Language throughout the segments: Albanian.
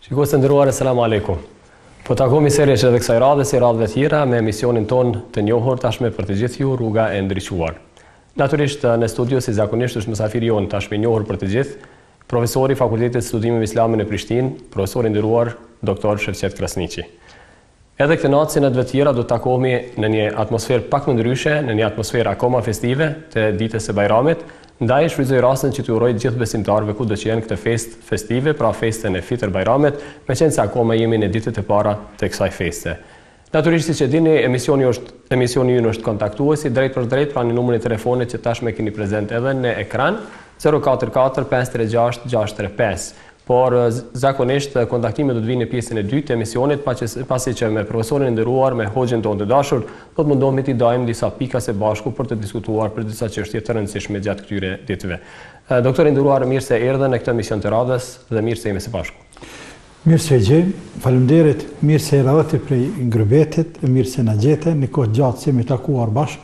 Shikues të nderuar, selam aleikum. Po takohemi sërish edhe kësaj radhe si radhëve tjera me emisionin ton të njohur tashme për të gjithë ju, Rruga e ndriçuar. Natyrisht në studio si zakonisht është mysafiri jon tashme i njohur për të gjithë, profesori i Fakultetit të Studimeve Islame në Prishtinë, profesori i nderuar Dr. Shevqet Krasniqi. Edhe këtë natë si në të tjera do të takohemi në një atmosferë pak më ndryshe, në një atmosferë akoma festive të ditës së Bajramit. Ndaj shfrytëzoj rastin që t'ju uroj gjithë besimtarëve kudo që janë këtë festë festive, pra festën e Fitr Bajramit, meqense akoma jemi në ditët e para të kësaj feste. Natyrisht siç e dini, emisioni ynë është kontaktuesi drejt për drejt, pra në numrin e telefonit që tashmë keni prezant edhe në ekran, 044 536 635. Por zakonisht kontaktimi do të vinë në pjesën e dytë të emisionit, pasi që me profesorin e nderuar, me hoxhën tonë të dashur, do të mundohemi t'i dajmë disa pika së bashku për të diskutuar për disa çështje të rëndësishme gjatë këtyre ditëve. Doktor i nderuar, mirë se erdhe në këtë emision të radhës dhe mirë se jemi së bashku. Mirë se gjej, faleminderit, mirë se erdhët prej ngërbetit, mirë se na gjete, në kohë gjatë se jemi takuar bashkë.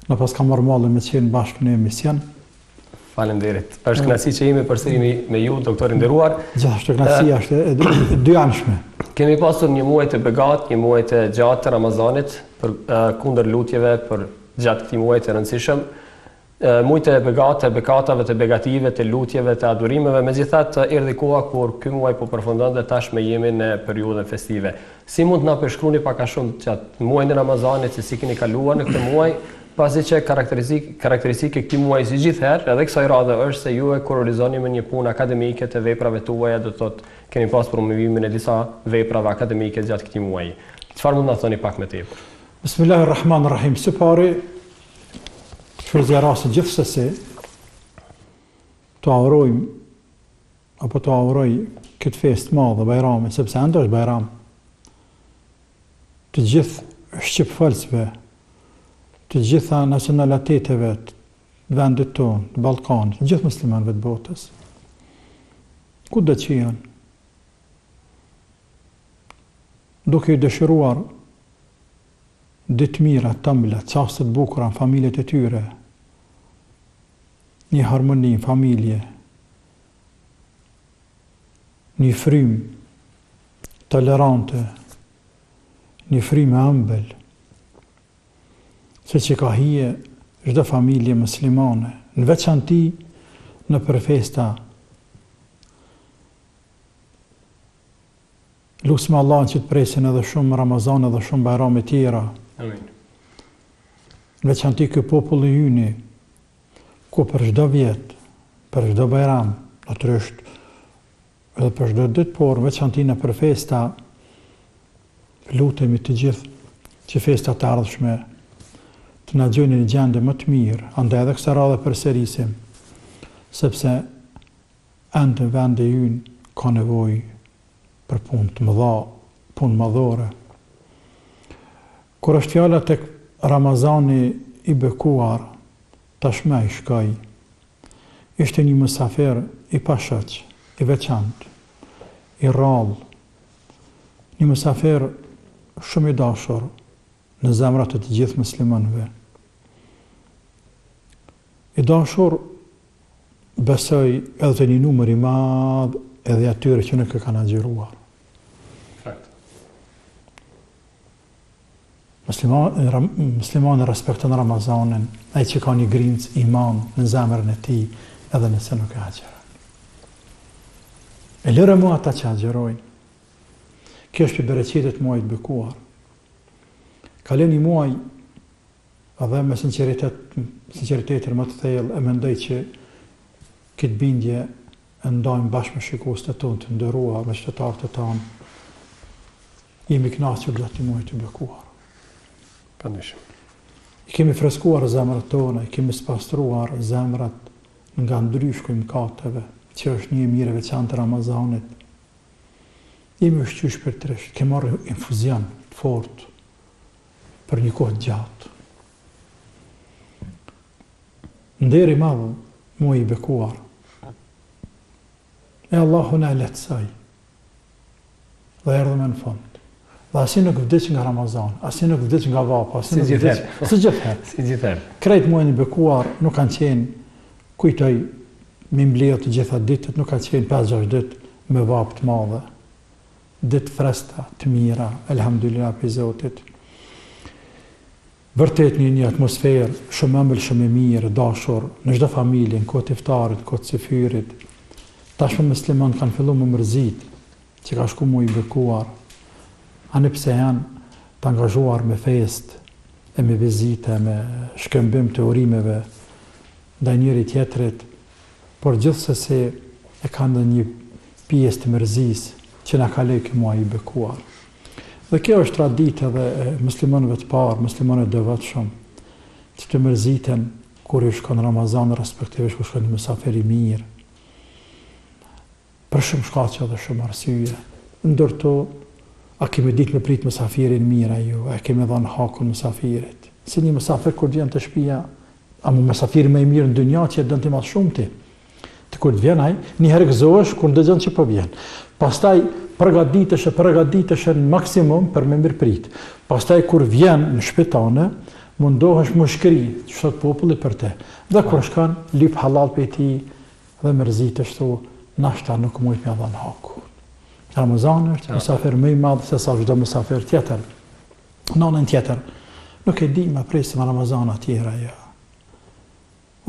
Në pas kam marrë mallën me të qenë bashkë në emision. Faleminderit. Është kënaqësi që jemi përsëri me ju, doktor i nderuar. Gjithashtu kënaqësia është dyanshme. Kemi pasur një muaj të begat, një muaj të gjatë të Ramazanit për kundër lutjeve për gjatë këtij muaji të rëndësishëm. Muaj të begat, të bekatave, të begative, të lutjeve, të adhurimeve, megjithatë erdhi koha kur ky muaj po përfundon dhe tashmë jemi në periudhën festive. Si mund të na përshkruani pak a shumë gjatë muajit të Ramazanit se si keni kaluar në këtë muaj? Pasi që karakteristike këtij muaji si gjithherë, edhe kësaj radhe është se ju e kurrizoni me një punë akademike të veprave tuaja, do të thotë keni pas promovimin e disa veprave akademike gjatë këtij muaji. Çfarë mund na thoni pak më tepër? Bismillahirrahmanirrahim. Së pari, shfrytëzoj rastin gjithsesi të aurojmë apo të auroj këtë festë madhe Bajramit, sepse ende është Bajram. Të gjithë shqipëfolsve, të gjitha nacionaliteteve të vendit tonë, të Ballkanit, të gjithë muslimanëve të botës. Kudo që janë, duke i dëshiruar ditë mira, të ëmbla, çaste të bukura në familjet e tyre, një harmoni në familje, një frymë tolerante, një frymë ëmbël, se që ka hije çdo familje muslimane, në veçanti në për festa. Lusim Allahun që të presin edhe shumë Ramazan edhe shumë Bajrame tjera. Amin. Në veçanti ky popull i yni, ku për çdo vjet, për çdo Bajram, natyrisht edhe për çdo ditë, por veçanti në për festa, lutemi të gjithë që festa të ardhshme të na gjojnë në gjendje më të mirë, andaj edhe kësaj radhe përsërisim, sepse ende vendi ynë ka nevojë për punë të mëdha, punë madhore. Kur është fjala tek Ramazani i bekuar, tashmë ai shkoi. Ishte një mysafir i pashoq, i veçantë, i rrallë, një mysafir shumë i dashur në zemrat e të gjithë muslimanëve. I dashur besoj edhe të një numër i madh edhe atyre që nuk e kanë agjëruar. Muslimani respekton Ramazanin, ai që ka një grimcë iman në zemrën e tij, edhe nëse nuk e agjeron. E lëre mua ata që agjerojnë. Kjo është për bereqetit muajit bekuar. Kalon një muaj, edhe me sinqeritetin më të thellë, e mendoj që këtë bindje e ndajmë bashkë me shikuesët tonë të nderuar, me qytetarët e tanë, jemi kënaqur gjatë muajit të bekuar. Pandeshëm. I kemi freskuar zemrat tona, i kemi spastruar zemrat nga ndryshkuj mëkateve, që është një mirë e veçantë e Ramazanit. Jemi ushqysh për tresht, kemi marrë infuzion të fortë për një kohë gjatë. Nderi madhë, muaj I bekuar. E Allahu na lehtësoi. Dhe erdhëm në fund. Dhe asi nuk vdiq nga Ramazan, asi nuk vdiq nga vapa, si gjithherë. Si gjithherë. Krejt muajin E bekuar nuk kanë qenë, kujtoj, me mbledh të gjitha ditët, nuk kanë qenë 5-6 ditë me vapë të madhe. Ditë fresta, të mira, elhamdulillah për Zotit. Vërtet një atmosferë shumë ëmbël, shumë e mirë, dashur, në çdo familje, në kohë të iftarit, kohë të sefyrit. Tashmë muslimanë kanë filluar me mërzit që ka shku muaj I bekuar, ani pse janë të angazhuar me fest, e me vizite, me shkëmbim të urimeve ndaj njëri tjetrit, por gjithsesi e kanë dhe një pjesë të mërzisë që na ka lejë ky muaj I bekuar. Dhe kjo është traditë edhe e muslimanëve të parë, muslimanëve devotshëm, që të mërziten kur I shkon Ramazan, respektivisht kur shkon një mysafir I mirë. Për shumë shkaqe dhe shumë arsye. Ndërto, a kemi ditë me prit mysafirin mirë ju, a kemi dhënë hakun mysafirit. Si një mysafir kur vjen të shtëpia, a mu mysafiri më I mirë në dynja që dën ti më shumë ti. Të kur të vjen ai, një herë gëzohesh kur dëgjon që po vjen. Pastaj përgatitesh në maksimum për me mirëprit. Pastaj kur vjen në shtëpi mundohesh më shkri çdo populli për te. Dhe kur shkon lip halal pe ti dhe mërzitesh tu, nashta nuk mund të më dhën haku. Ramazani është mysafir më I madh se sa çdo mysafir tjetër. Nonën tjetër nuk e di më presim Ramazan tjetër ajo.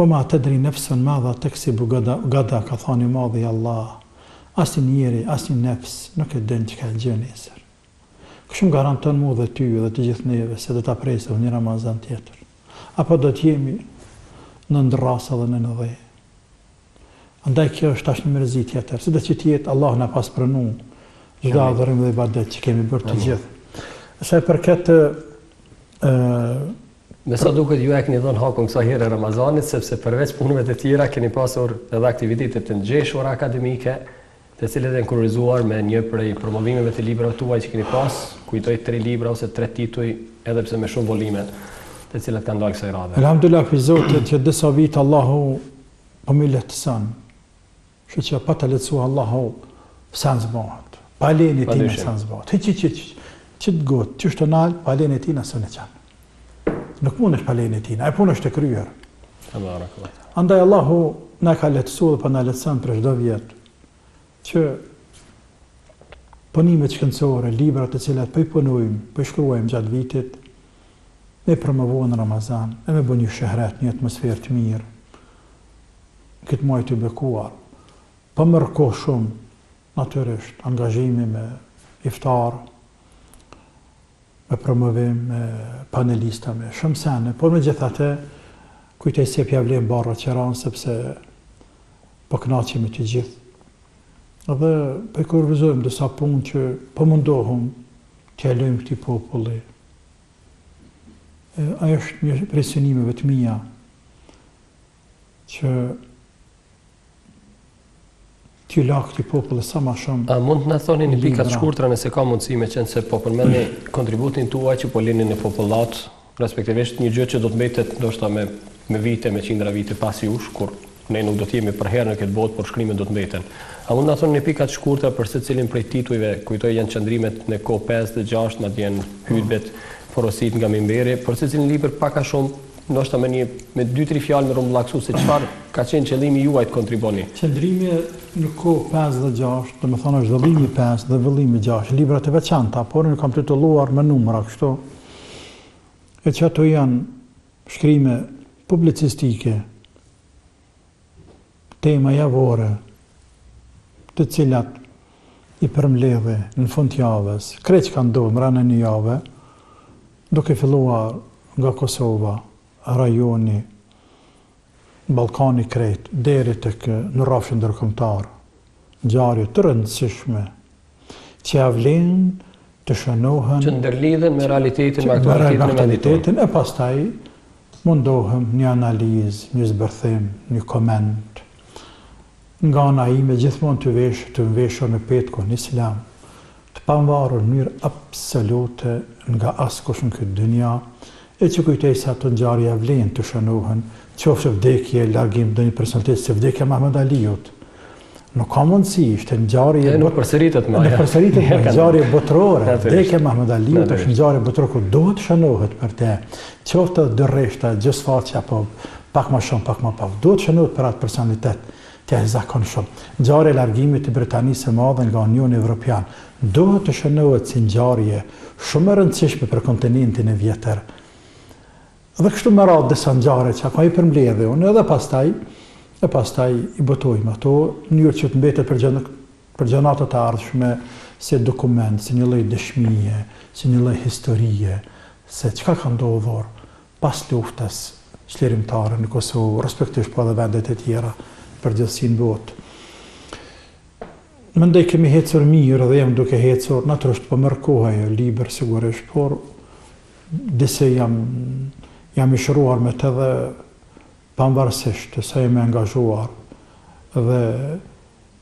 وما تدري نفس ماذا تكسب غدا ka thani madhi Allah. Asnjë njeri, asnjë nefs nuk e din çka gjë nesër. Kështu garanton mua dhe ty dhe të gjithë neve se do ta presim një Ramazan tjetër. Apo do të jemi në ndërrasa dhe në dhe. Andaj kjo është tash një mërzi tjetër. Sido që të jetë Allah na pas pranu çdo adhurim dhe ibadet që kemi bërë të gjithë. Sa për këtë me sa duket ju e keni dhënë hakun kësaj herë Ramazanit, sepse përveç punëve të tjera keni pasur edhe aktivitete të ngjeshura akademike, të cilat janë kurrizuar me një prej promovimeve të librave tuaj që keni pas, kujtoj 3 libra ose 3 tituj, edhe pse me shumë volime, të cilat kanë dalë kësaj radhe. Elhamdulillah fi Zotit që disa vite Allahu po më lehtëson. Kështu që pa të lehtësuar Allahu sa zbohat. Pa lenë ti na sa zbohat. Çit got, çështë nal, pa lenë ti na sonë çan. Nuk mund është pa lenë e tina, e punë është të kryer. Andaj Allahu na ka lehtësuar dhe pa na lehtëson për çdo vit që punimet shkencore, librat të cilat po I punojmë, po shkruajmë gjatë vitit, me promovuar në Ramazan, e me bën një shehret, një atmosferë të mirë. Këtë muaj të bekuar, pa marrë kohë shumë, natyrisht, angazhimi me iftar, me promovim, me panelista, me shumë sene, por me gjithatë, kujtoj se pja vlen barra qeran, sepse po kënaqemi të gjithë. Dhe po I kurrizojmë disa punë që po mundohëm t'ia lejmë këtij populli. Ajo është një prej synimeve të mia që t'ju la këtij populli sa më shumë. A mund të na thoni një pika të shkurtra nëse ka mundësi, me qenë se po përmendni kontributin tuaj që po lini në popullat, respektivisht një gjë që do të mbetet ndoshta me vite, me qindra vite pas jush, kur ne nuk do të jemi për herë në këtë botë, por shkrimet do të mbeten. A mund të na thoni një pika të shkurtra për secilin prej titujve, kujtoj janë qëndrimet në kohë 5 dhe 6, madje janë hutbet, porosit nga mimberi, por secilin libër pak a shumë, ndoshta me 2-3 fjalë me rrumbullaksu se çfarë ka qenë qëllimi juaj të kontriboni. Qëndrimi në kohë 5 dhe 6, domethënë është vëllimi 5 dhe vëllimi 6, librat e veçanta, por nuk kam titulluar me numra kështu. E që ato janë shkrime publicistike, tema javore, të cilat I përmbledhi në fund javës, krejt që ka ndodhur mbrana një jave, duke filluar nga Kosova, rajoni, Ballkani krejt, deri tek në rrafshin ndërkombëtar, ngjarje të rëndësishme që ia vlen të shënohen, që ndërlidhen me realitetin, me aktualitetin e pastaj mundohem një analizë, një zbërthim, një koment. Nga ana ime gjithmonë të veshur në petkun Islam, të pavarur në mënyrë absolute nga askush në këtë dynja, e që kujtej se ato ngjarje vlen të shënohen, qoftë vdekje, largim ndonjë personaliteti, se vdekja Muhammed Aliut. Nuk ka mundësi, ishte ngjarje nuk përsëritet më. Nuk përsëritet më, ngjarje botërore. Vdekja Muhammed Aliut është ngjarje botërore ku duhet shënohet për te. Qoftë dërreshta, gjysfaqja apo pak më shumë, pak më pak. Duhet shënohet për atë personalitet të jashtëzakonshëm. Ngjarja e largimit të Britanisë së Madhe nga Unioni Evropian duhet të shënohet si ngjarje shumë e rëndësishme për kontinentin e vjetër. Dhe kështu më radhë disa ngjarje që ka i përmbledhe unë, edhe pastaj i botojmë ato në mënyrë që të mbetet për gjeneratët e ardhshme si dokument, si një lloj dëshmie, si një lloj historie, se çka ka ndodhur pas luftës çlirimtare në Kosovë, respektivisht po edhe vendet e tjera përgjithësi në botë. Mendoj kemi hecur mirë dhe jam duke hecur, natyrisht po merr kohë ajo libër sigurisht, por disa jam i shëruar me të dhe pavarësisht të sa jam angazhuar dhe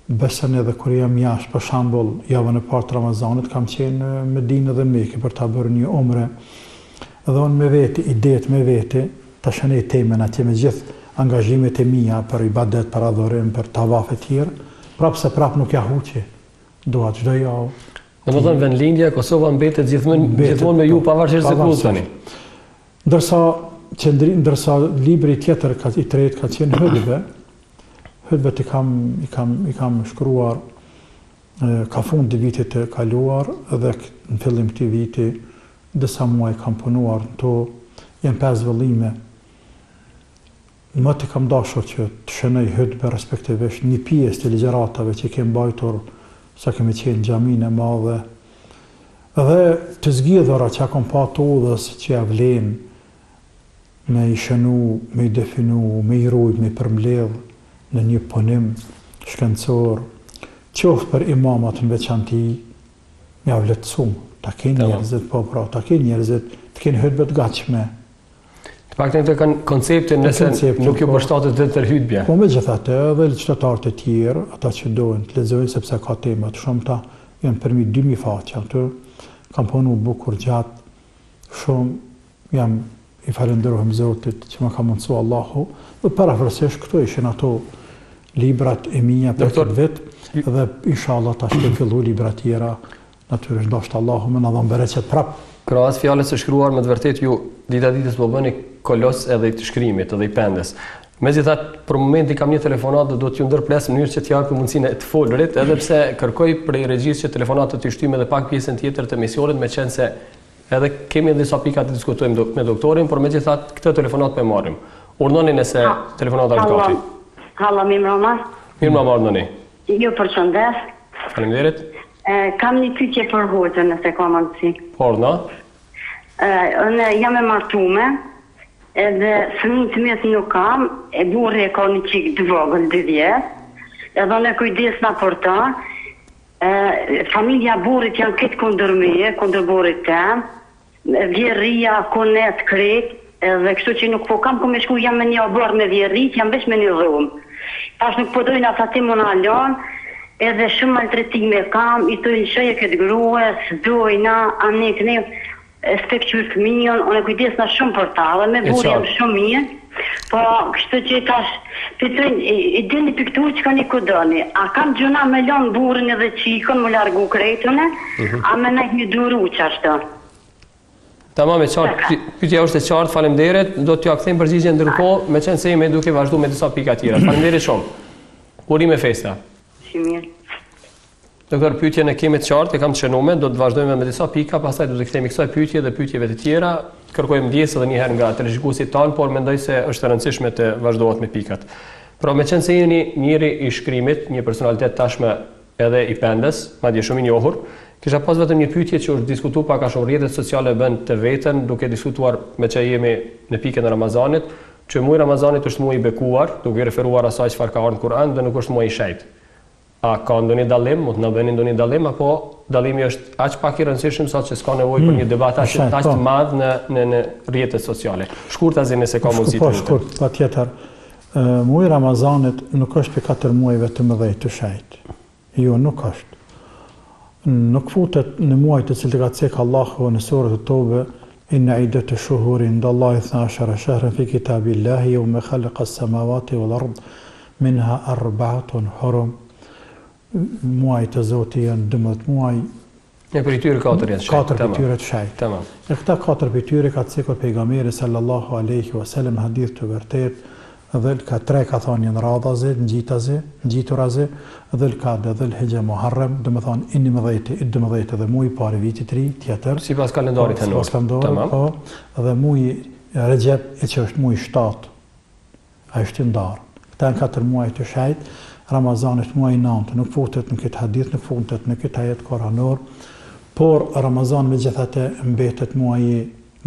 besën edhe kur jam jashtë, për shembull, javën e parë të Ramazanit kam qenë në Medinë dhe Mekë për ta bërë një umre. Dhe unë me veti, idetë me veti, ta shënej temën atje me gjithë angazhimet e mia për ibadet, për adhurim, për tavaf e tjerë, prapë se prapë nuk ja huqi. Dua çdo javë. Domethënë vendlindja Kosova mbetet gjithmonë me ju pavarësisht se ku tani. Ndërsa libri tjetër i tretë ka qenë hëdbet i kam shkruar ka fund të vitit të kaluar dhe në fillim të viti disa muaj kam punuar në to, janë 5 vëllime. Më të kam dashur që të shënoj hëdbe respektivisht një pjesë të ligjëratave që kem mbajtur sa kemi qenë në xhaminë e madhe dhe të zgjidhura që kam pa të udhës që ja vlen me i shënu, me i definu, me i rujt, me i përmbledh në një punim shkencor, qoftë për imamat në veçanti, me avletësum, ta kenë njerëzit, po pra, ta kenë njerëzit, të kenë hëdbet gatshme. Të paktën të kanë konceptin nëse nuk ju përshtatet dhe tërhytbja. Po me gjithatë edhe qytetarët e tjerë, ata që dojnë të lexojnë sepse ka temat shumëta, janë përmi 2000 faqe aty, kam punu bukur gjatë, shumë i falenderohem Zotit që më ka mundësu Allahu, dhe parafrasisht këto ishin ato librat e mia për këtë vit, dhe inshallah tash të fillu libra tjera, natyrisht ndoshta Allahu më na dhon bereqet prap. Krahas fjalës së shkruar me të vërtet ju dita ditës po bëni kolos edhe i të shkrimit, edhe i pendes. Megjithatë, për momentin kam një telefonat dhe do t'ju ndërples në mënyrë që t'japë mundësinë e të folurit, edhe pse kërkoj prej regjisë që telefonatët të shtyjmë edhe pak pjesën tjetër të misionit, me qenë se edhe kemi disa pika të diskutojmë me doktorin, por megjithatë këtë telefonat po e marrim. Urdhoni nëse telefonata është gati. Halla, mirëmbrëma. Mirëmbrëma, urdhoni. Ju përshëndes. Faleminderit. Kam një pyetje për hoxhën nëse ka mundësi. Urdhna. Unë jam e martume, edhe fëmijë të mes nuk kam, e burri e ka një çik të vogël 2 vjet, edhe ne kujdesna për ta. Familja burrit janë këtë kundër meje, kundër burrit tem, vjerria, konet, krejt, edhe kështu që nuk po kam ku me shku, jam me një abor me vjerrit, jam veç me një dhumë. Tash nuk po dojnë ata ti më në alon, edhe shumë maltretime kam, i të lëshëje këtë grue, s'dojna, anek ne, spekqyr fëmijën, unë e kujdesna shumë për ta, dhe me burri jam shumë mirë, po kështu që tash, pëtojnë, i dini piktur që ka një kodoni, a kam gjuna me lonë burën edhe qikën, më largu krejtune, a me nejtë një duru që ashtë. Tamam, e qartë, pyetja është e qartë, faleminderit, do t'ju kthejmë përgjigje ndërkohë, me qenë se jemi duke vazhdu me disa pika tjera. Faleminderit shumë. Urime festa. Mirë. Doktor, pyetjen e kemi të qartë, e kam të shënuar, do të vazhdojmë me disa pika, pastaj do të kthehemi kësaj pyetje dhe pyetjeve të tjera. Kërkojmë ndjesë edhe një herë nga televizionistët tanë, por mendoj se është e rëndësishme të vazhdohet me pikat. Pra, me qenë se jeni njëri i shkrimit, një personalitet tashmë edhe i pendes, madje shumë i njohur, kisha pas vetëm një pyetje që është diskutuar pak a shumë rrjetet sociale bën të veten, duke diskutuar me që jemi në pikën e Ramazanit, që muaji Ramazanit është muaji i bekuar, duke referuar asaj çfarë ka ardhur në Kur'an dhe nuk është muaji i shejt. A ka ndonjë dallim, mund të na bëni ndonjë dallim, apo dallimi është aq pak i rëndësishëm sa që s'ka nevojë për një debat aq të madh në rrjetet sociale. Shkurtazi nëse ka mundësi. Po shkurt, patjetër. Muaji Ramazanit nuk është për 4 muajve të mëdhej të shejt. Jo, nuk është. nuk futet në muaj të cilët ka cek Allahu në surën At-Tawba, inna iddat ash-shuhuri inda Allahi 12 shahran fi kitabillahi yawma khalaqa as-samawati wal ard minha 4 hurum. Muaj të Zotit janë 12 muaj. E për i tyre 4 janë shajt. 4 për tyre të shajt. Tamam. E këta 4 për tyre ka cekur pejgamberi sallallahu alaihi wasallam hadith të vërtet, dhe ka 3 ka thonë janë radhaze, ngjituraze, dhe ka dhul hijja muharram, do të thonë 12 dhe muaji i parë vitit të ri, tjetër sipas kalendarit henor. Sipas kalendarit, po, dhe muaji Rajab, që është muaji 7. Ai është i ndarë. Këta janë 4 muaj të shajt. Ramazani është muaji 9, nuk futet në këtë hadith, nuk futet në këtë ajet koranor, por Ramazan megjithatë mbetet muaji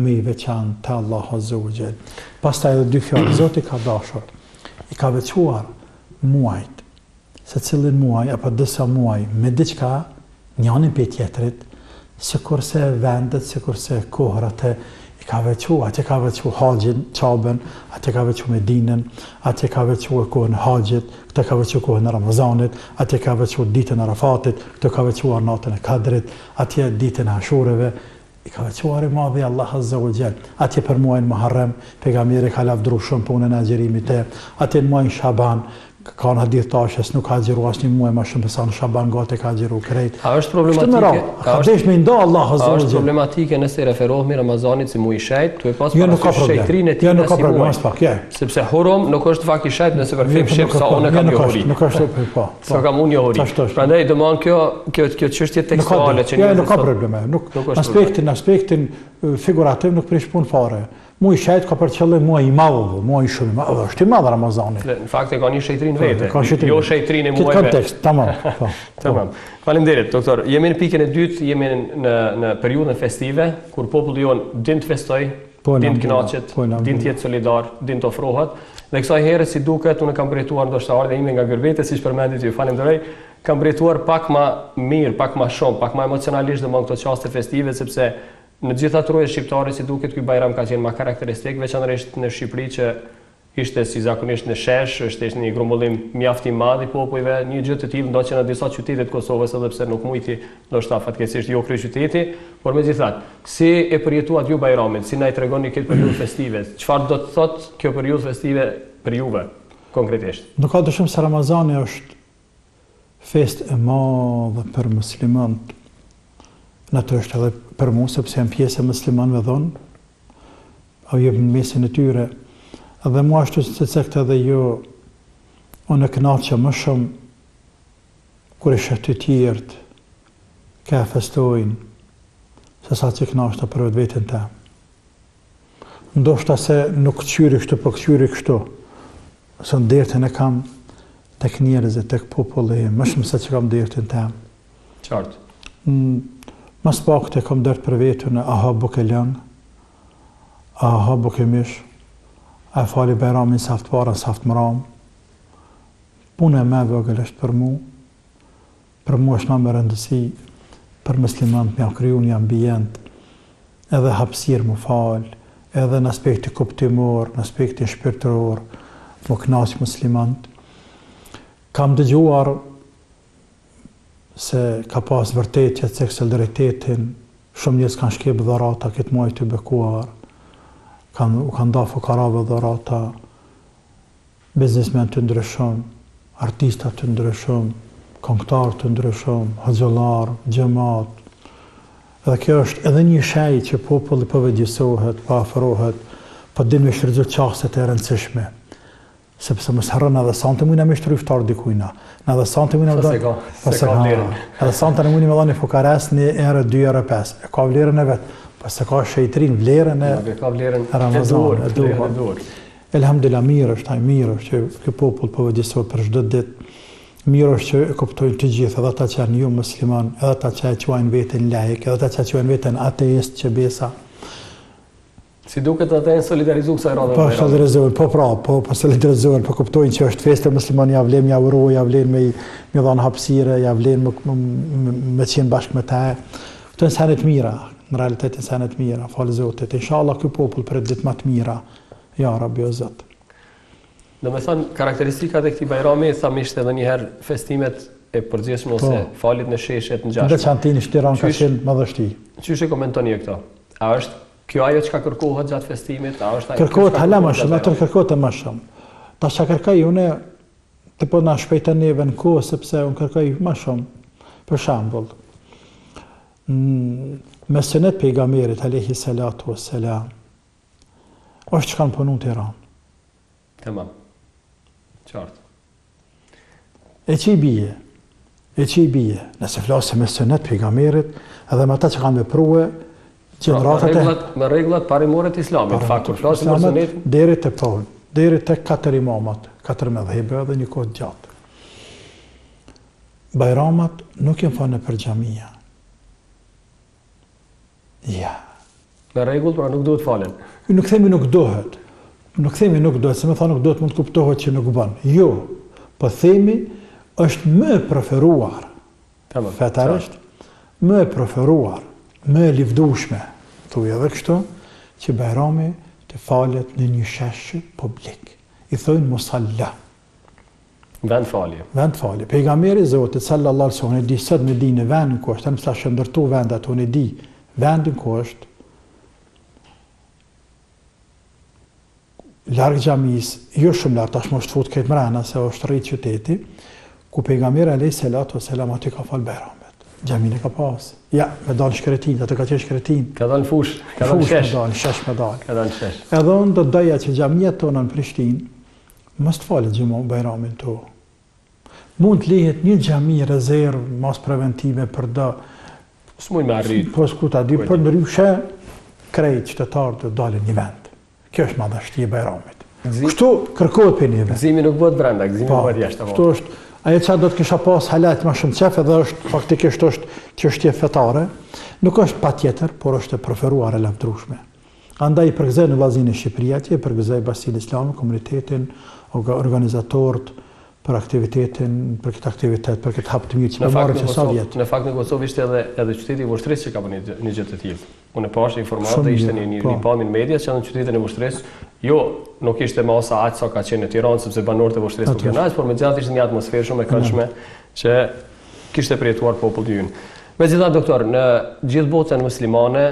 më i veçantë te Allahu Azza wa Jall. Pastaj edhe 2 fjalë, Zoti ka dashur, i ka veçuar muajt, secilin muaj apo disa muaj me diçka njërin për tjetrit, sikurse vendet, sikurse kohrat i ka veçuar, atë ka veçuar haxhin, Çabën, atë ka veçuar Medinën, atë ka veçuar kohën e haxhit, këtë ka veçuar kohën e Ramazanit, atë ka veçuar ditën e Arafatit, këtë ka veçuar natën e Kadrit, atë ditën e Ashureve, i ka veçuar i madhi Allah Azza wa Jall. Atë për muajin Muharram, pejgamberi ka lavdëruar shumë punën e agjerimit të, atë muajin Shaban, ka në hadith tashës nuk ka agjeru asnjë muaj më shumë se në Shaban gati ka agjeru krejt. A është problematike? A është problematike nëse referohemi Ramazanit si muaj i shejt, tu e pas parasysh shejtrinë e tij si muaj. Sepse hurum nuk është fakt i shejt nëse përfshim shef sa unë kam njohuri. Nuk është po. Sa kam unë njohuri. Prandaj domon kjo çështje tekstuale që nuk ka probleme. Nuk aspektin figurativ nuk prish punë fare. Muaj i shejt ka për qëllim muaj i madh, muaj shumë i madh, është i madh Ramazani. Në fakt e ka një shejtrinë vetë, jo shejtrinë e muajve. Këtë kontekst, tamam. Tamam. Faleminderit, doktor. Jemi në pikën e dytë, jemi në periudhën festive, kur populli jon din të festoj, din të kënaqet, din të jetë solidar, din të ofrohet. Dhe kësaj herë si duket, unë kam drejtuar ndoshta ardha ime nga Gërbete, siç përmendit ju, falenderoj. Kam drejtuar pak më mirë, pak më shumë, pak më emocionalisht domon këto çaste festive, sepse në gjitha trojet shqiptare si duket ky bajram ka qenë më karakteristik, veçanërisht në Shqipëri që ishte si zakonisht në shesh, ishte një grumbullim mjaft i madh i popujve, një gjë të tillë ndoshta në disa qytete të Kosovës edhe pse nuk mujti ndoshta fatkeqësisht jo kryeqyteti, por megjithatë, si e përjetuat ju bajramin, si na i tregoni këtë periudhë festive, çfarë do të thotë kjo periudhë festive për juve konkretisht? Nuk ka dyshim se Ramazani është festë e madhe për muslimanët. Natyrisht edhe për mua, sepse jam pjesë e muslimanëve dhonë, au jep në mesin e tyre, edhe mua ashtu se cektë edhe jo, unë e kënaqem më shumë, kur e shoh të tjerët, ka festojnë, se sa që kënaqta për vetën ta. Ndoshta se nuk qyri kështu, po qyri kështu, se në dertën e kam tek njerëzit, tek populli, më shumë se që kam dertën ta. Qartë. Mas pak të kam dërtë për vetën e aha buke lëngë, aha buke mish, a fali bajramin saft para, saft mëram. Punë e me vogël është për mu është më rëndësi, për muslimanët me kriju një ambient, edhe hapësirë më falë, edhe në aspekti kuptimor, në aspekti shpirtëror, më kënaqë muslimanët. Kam dëgjuar se ka pas vërtet që të solidaritetin, shumë njerëz kanë shkep dhurata këtë muaj të bekuar, kanë nda fukarave dhurata, biznesmen të ndryshëm, artista të ndryshëm, këngëtar të ndryshëm, hoxhallar, xhamat. Dhe kjo është edhe një shej që populli po vëdjësohet, po afrohet, po din me shfrytëzu çastet e rëndësishme. Sepse mos harron edhe sonte mund na më shtruj ftar dikujna. Na edhe sonte mund na do. Edhe sonte mund na dhani fukaras në erë 2 erë 5. E ka vlerën e vet. Pas se ka shejtrin vlerën e ka vlerën e dur. Elhamdulillah mirë është që ky popull po vëdjësohet për çdo ditë. Mirë është që e kuptojnë të gjithë, edhe ata që janë jo musliman, edhe ata që quajnë veten laik, edhe ata që quajnë veten ateist që besa. Si duket ata janë solidarizuar kësaj radhe. Po solidarizohen, po solidarizohen, po kuptojnë që është festë musliman, ja vlen, ja uroj, ja vlen me dhënë hapësirë, ja vlen me qenë bashkë me ta. Këto janë sene të mira, në realitet janë sene të mira, falë Zotit. Inshallah ky popull për ditë më të mira. Ja Rabbi o Zot. Do me thënë, karakteristikat e këtij bajrami, thamisht edhe njëherë festimet e përgjithshme ose falit në sheshet në gjashme. Veçantini Shtiran ka qenë madhështi. Çysh e komentoni këto? A është kjo ajo çka kërkohet gjatë festimit? A është ajo? Kërkohet hala më shumë, atë kërkohet më shumë. Tash çka kërkoj unë të po na shpejta neve në kohë sepse unë kërkoj më shumë. Për shembull, me sunet pejgamberit alayhi salatu wassalam, është që kanë punu në Tiranë. Tamam. Qartë. E që i bije, nëse flasë me sunet pejgamberit, edhe me ata që kanë vepruar gjeneratat e... Me rregullat parimore të Islamit, fakt, kur flasim për sunet... Deri te pun, deri te 4 imamat, 4 medhhebe dhe një kohë gjatë. Bajramat nuk janë falë për xhamia. Ja. Me rregull, pra nuk duhet falen. Nuk themi nuk dohet. Nuk themi nuk dohet, se me tha nuk dohet mund të kuptohet që nuk bën. Jo, po themi është më preferuar. Fetarisht, më preferuar, më livdueshme, thuaj edhe kështu, që Bajrami të falet në një shesh publik. I thonë musalla. Vend falje. Vend falje. Pejgamberi Zotit sallallahu alaihi wasallam di sot në dinë vendin ku është, më sa shëndërtu vendat unë di vendin ku është. Larg xhamis, jo shumë larg, tash mos fut këtë mrena se është rrit qyteti, ku pejgamberi alayhi salatu wasalam aty ka fal Bajramet. Xhamin e ka pas. Ja, me dalë shkretin, atë ka qenë shkretin. Ka dalë fush, ka dalë shesh. Me dalë. Ka dalë shesh. Edhe unë do doja që xhamia tona në Prishtinë mos të falet xhamon Bajramin to. Mund të lihet një xhami rezervë mos preventive për do. S'mund me arrit. Po skuta di për ndryshe krejt qytetarët të dalin një vend. Kjo është madhështia e Bajramit. Kështu kërkohet për neve. Gëzimi nuk bëhet brenda, gëzimi bëhet jashtë. Kështu është, ajo çfarë do të kisha pas halat më shumë çef edhe është faktikisht është çështje fetare, nuk është patjetër, por është e preferuar e lavdrueshme. Andaj përgëzoj në vllazërinë e Shqipërisë, përgëzoj Bashkinë Islame, komunitetin, organizatorët për aktivitetin, për këtë aktivitet, për këtë hap të mirë që më marrë që sa vjetë. Në fakt në Kosovë ishte edhe qyteti i Voshtresë që ka bërë një gjë të tillë. Unë e pash informata, ishte një pamje në media që në qytetin e Voshtresë, jo nuk ishte masa aq sa ka qenë në Tiranë sepse banorët e Voshtresë nuk janë aq, por megjithatë ishte një atmosferë shumë e këndshme që kishte përjetuar populli ynë. Megjithatë doktor, në gjithë botën muslimane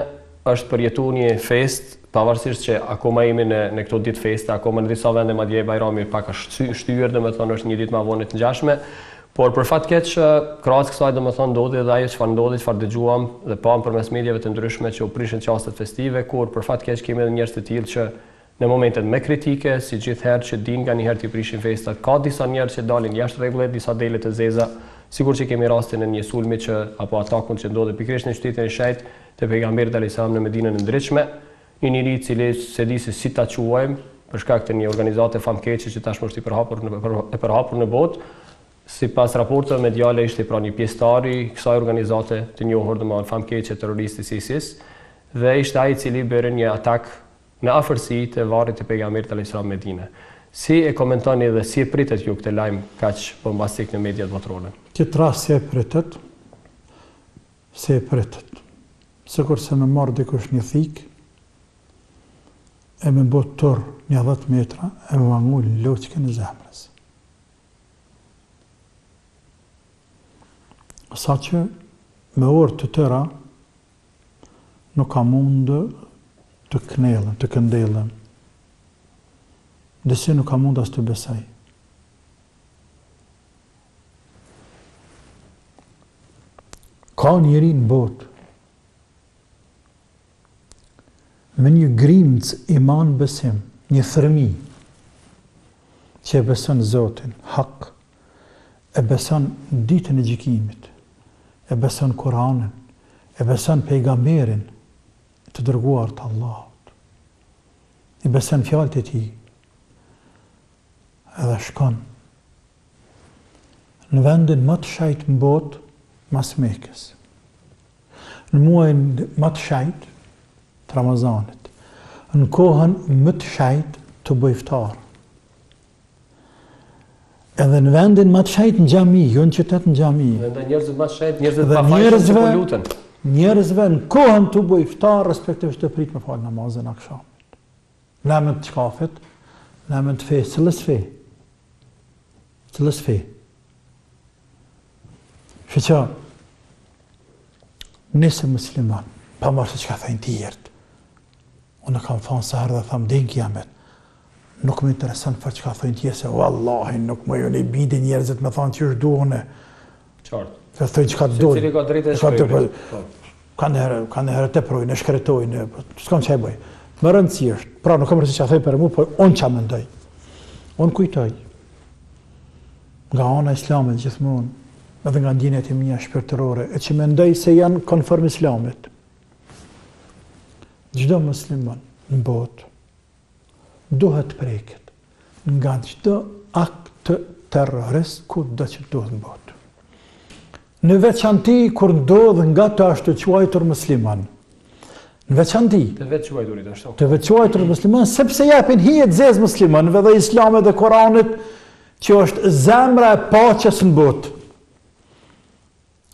është përjetuar një fest, pavarësisht që akoma jemi në këto ditë feste, akoma në disa vende madje Bajrami pak është shtyr, domethënë është një ditë më vonë të ngjashme, por për fat keq krahas kësaj domethënë ndodhi edhe ajo çfarë ndodhi, çfarë dëgjuam dhe pam përmes mediave të ndryshme që u prishin çastet festive, kur për fat keq kemi edhe njerëz të tillë që në momentet me kritike, si gjithherë që din nga një herë të prishin festat, ka disa njerëz që dalin jashtë rregullit, disa dele të zeza, sigur që kemi rastin e një sulmi që apo atakun që ndodhi pikërisht në qytetin e Shajt te pejgamberi alayhis salam në Medinën e Ndritshme. Një njeri i cili se di se si ta quajmë për shkak të një organizate famkeqe që tashmë është i përhapur në botë, sipas raporteve mediale ishte pra një pjesëtar i kësaj organizate të njohur domethënë famkeqe terroristi ISIS dhe ishte ai i cili bëri një atak në afërsi të varrit të pejgamberit alayhis salam në Medinë. Si e komentoni dhe si e pritet ju këtë lajm kaq bombastik në mediat botërore? Këtë rast si e pritet. Sikur se më marr dikush një thik e me bot tërë një 10 metra, e me vangu loqke në zemrës. Sa që me orë të tëra nuk ka mundë të knellën, të këndellën, dhe si nuk ka mundë as të besaj. Ka njeri në botë me një grimc iman besim, një thërmi që e beson Zotin, hak, e beson ditën e gjykimit, e beson Kur'anin, e beson pejgamberin të dërguar të Allahut, i beson fjalët e tij, edhe shkon në vendin më të shajt në botë, mas Mekës, në muajin më të shajt të Ramazanit, në kohën më të shajt të bëj iftar. Edhe në vendin më të shajt në xhami, jo në qytet në xhami. Edhe njerëzit më të shajt, njerëzit pa fajshëm që po luten. Njerëzve në kohën të bëj iftar, respektivisht të prit me fal namazin akşamit. Në emër të shkafit, në emër të fesë, cëllës fe? Që nëse musliman, pa marrë se që ka thajnë tjertë, unë kam thonë sa herë dhe thamë dhe në kiamet, nuk më interesant për që ka thajnë tjertë, se wallahi nuk më ju në i bindi njerëzit me thonë që është duhune. Qartë. Se thajnë që ka duhune. Se cili ka drejtë e shkryrit. Ka në herë të projnë, e shkretojnë, s'kam që e bëj. Më rëndësi është, pra nuk kam rëndësi që a thajnë për mu, por unë që a mendoj. Unë kujtoj, nga ana islamit gjithmonë, edhe nga ndjenjat e mia shpirtërore, e që mendoj se janë konform islamit. Çdo musliman në botë duhet preket nga çdo akt terrorist kudo që ndodh në botë. Në veçanti kur ndodh nga të ashtu quajtur musliman. Në veçanti. Të vetë quajturit ashtu. Të vetë quajtur musliman, sepse japin hijet zez muslimanëve dhe islamit dhe Koranit që është zemra e paqes në botë.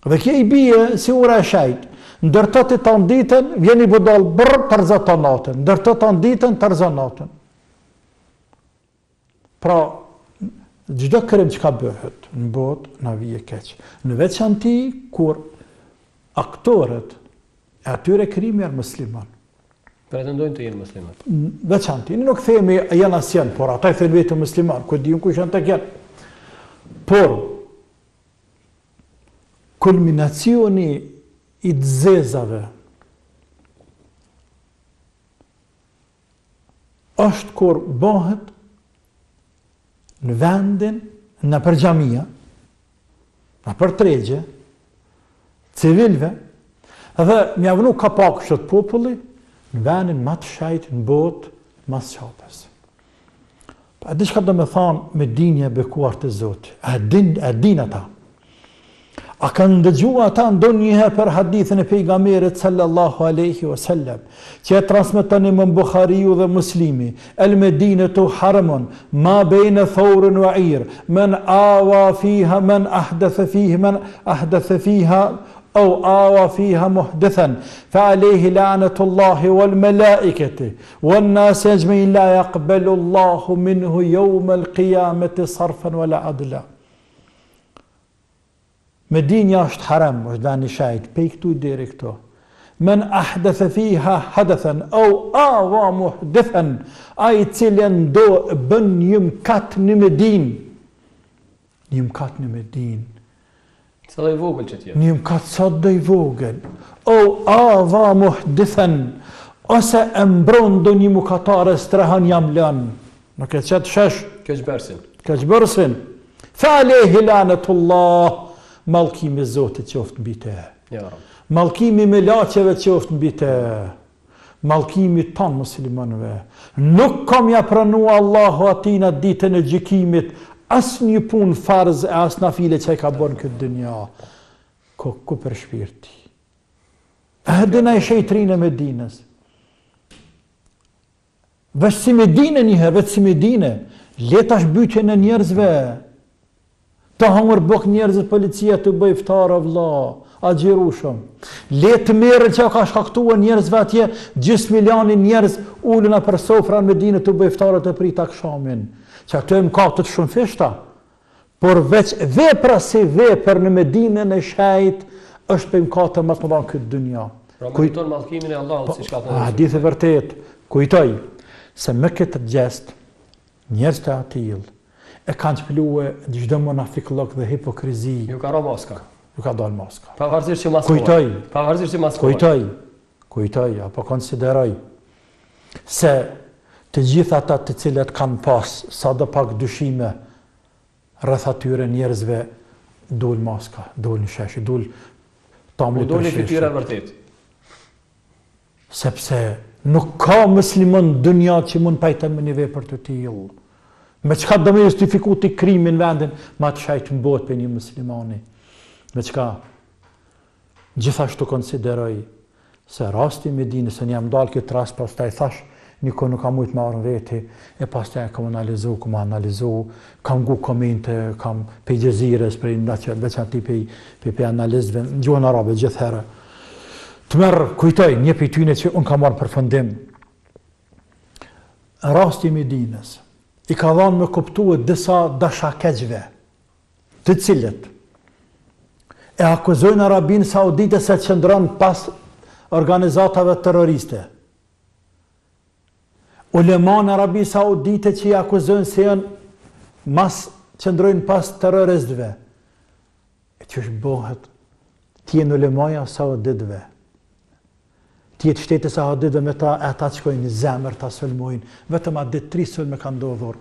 Dhe kje i bie si ura e shajt. Ndërto ti të ditën, vjen i budal bërë të rëza të natën. Ndërto të ditën, të rëza natën. Pra, gjdo krim që ka bëhet në botë, në vije keqë. Në veçanti, kur aktorët e atyre krimi janë musliman. Pretendojnë të jenë musliman. Veçanti, nuk themi janë asjen, por ata i thënë vetë musliman, ku diun kush janë të kjenë. Por, kulminacioni i të zezave është kur bëhet në vendin, në për xhamia, në për tregje, civilve, dhe mja vënu ka pak shët populli, në vendin ma të shajt në botë, mas qapës. Pa di shka do me thanë me dinje bekuar të Zotit, a din ata. A kanë ndëgjua ata ndonjëherë për hadithën e pejgamberit sallallahu alaihi wasallam, që e transmeton Imam Buhariu dhe Muslimi, el Medinatu haramun ma bayna thawrin wa ir, man awa fiha man ahdatha fiha أو آوى فيها محدثا فعليه لعنة الله والملائكة والناس أجمعين لا يقبل الله منه يوم القيامة صرفا ولا عدلا. Medinja është haram, është vani shajt, pej këtu i deri këto. Men ahdatha fiha hadathan, au awa muhdithan, a i cilën do bën një mkat në Medin. Një mkat në Medin. Sa do i vogël që tjetë? Një mkat sa do i vogël. Au awa muhdithan, ose e mbron do një mukatare strehan jam lën. Nuk e qëtë shesh. Keqbërsin. Fa alehi lanetullah. Mallkimi i Zotit qoftë mbi te. Ja, Rab. Mallkimi me laqeve qoftë mbi te. Mallkimi ton muslimanëve. Nuk kam ja pranua Allahu atina ditën e gjykimit as një punë farz e as nafile që ai ka bën këtë dunja. Ku për shpirti. Edhe në shejtrinë e Medinës. Veç si Medinë njëherë, veç si Medinë, letash bytjen e njerëzve. Të hangër bëk njerëzit policia të bëj ftara vlla, a gjiru shumë. Letë merën që ka shkaktua njerëzve atje, gjys milioni njerëz ullëna për sofra në Medinë të bëj ftara të prita akshamin. Që ato e mkatët shumë fishta, por veç vepra si vepër në Medinën e shajt, është për mkatë më të mëdha këtë dunja. Pra meriton mallkimin e Allahut, si shka të hadith e vërtet, kujtoj, se me këtë gjest, njerëz të atill, e kanë shpëlue çdo munafiklok dhe hipokrizi. Ju ka ra maska. Ju ka dal maska. Pavarësisht që maskova. Kujtoj. Pavarësisht që maskova. Kujtoj, apo konsideroj se të gjithë ata të cilët kanë pas sa do pak dyshime rreth atyre njerëzve dul maska, dul në shesh, dul tamli për shesh. Dul fytyra vërtet. Sepse nuk ka musliman dunja që mund pajtë me një vepër të tillë. Me qka do me justifiku të krimin vendin, ma të shajtë në botë për një muslimani. Me qka gjithashtu konsideroj se rasti Medinës, se një jam dalë këtë rast, pas ta i thash, një ko nuk kam mujtë me arën veti, e pas ta e kam analizu, kam gu komente, kam pe gjezires, për veçanti pe analistëve, në gjuhën arabe gjithherë. Të merë kujtoj, një për tyne që unë kam marrë përfundim. Rasti Medinës, i ka dhanë me kuptuar disa dashakeqve, të cilët e akuzojnë Arabinë Saudite se qëndron pas organizatave terroriste. Uleman Arabi Saudite që i akuzojnë se janë qëndrojnë pas terroristëve. E që është bëhet, tjenë ulemaja Sauditëve. Tjetë shtetë Sauditëve me ta që kojnë në zemër, ta sulmojnë. Vetëm atë ditë 3 sulme ka ndodhur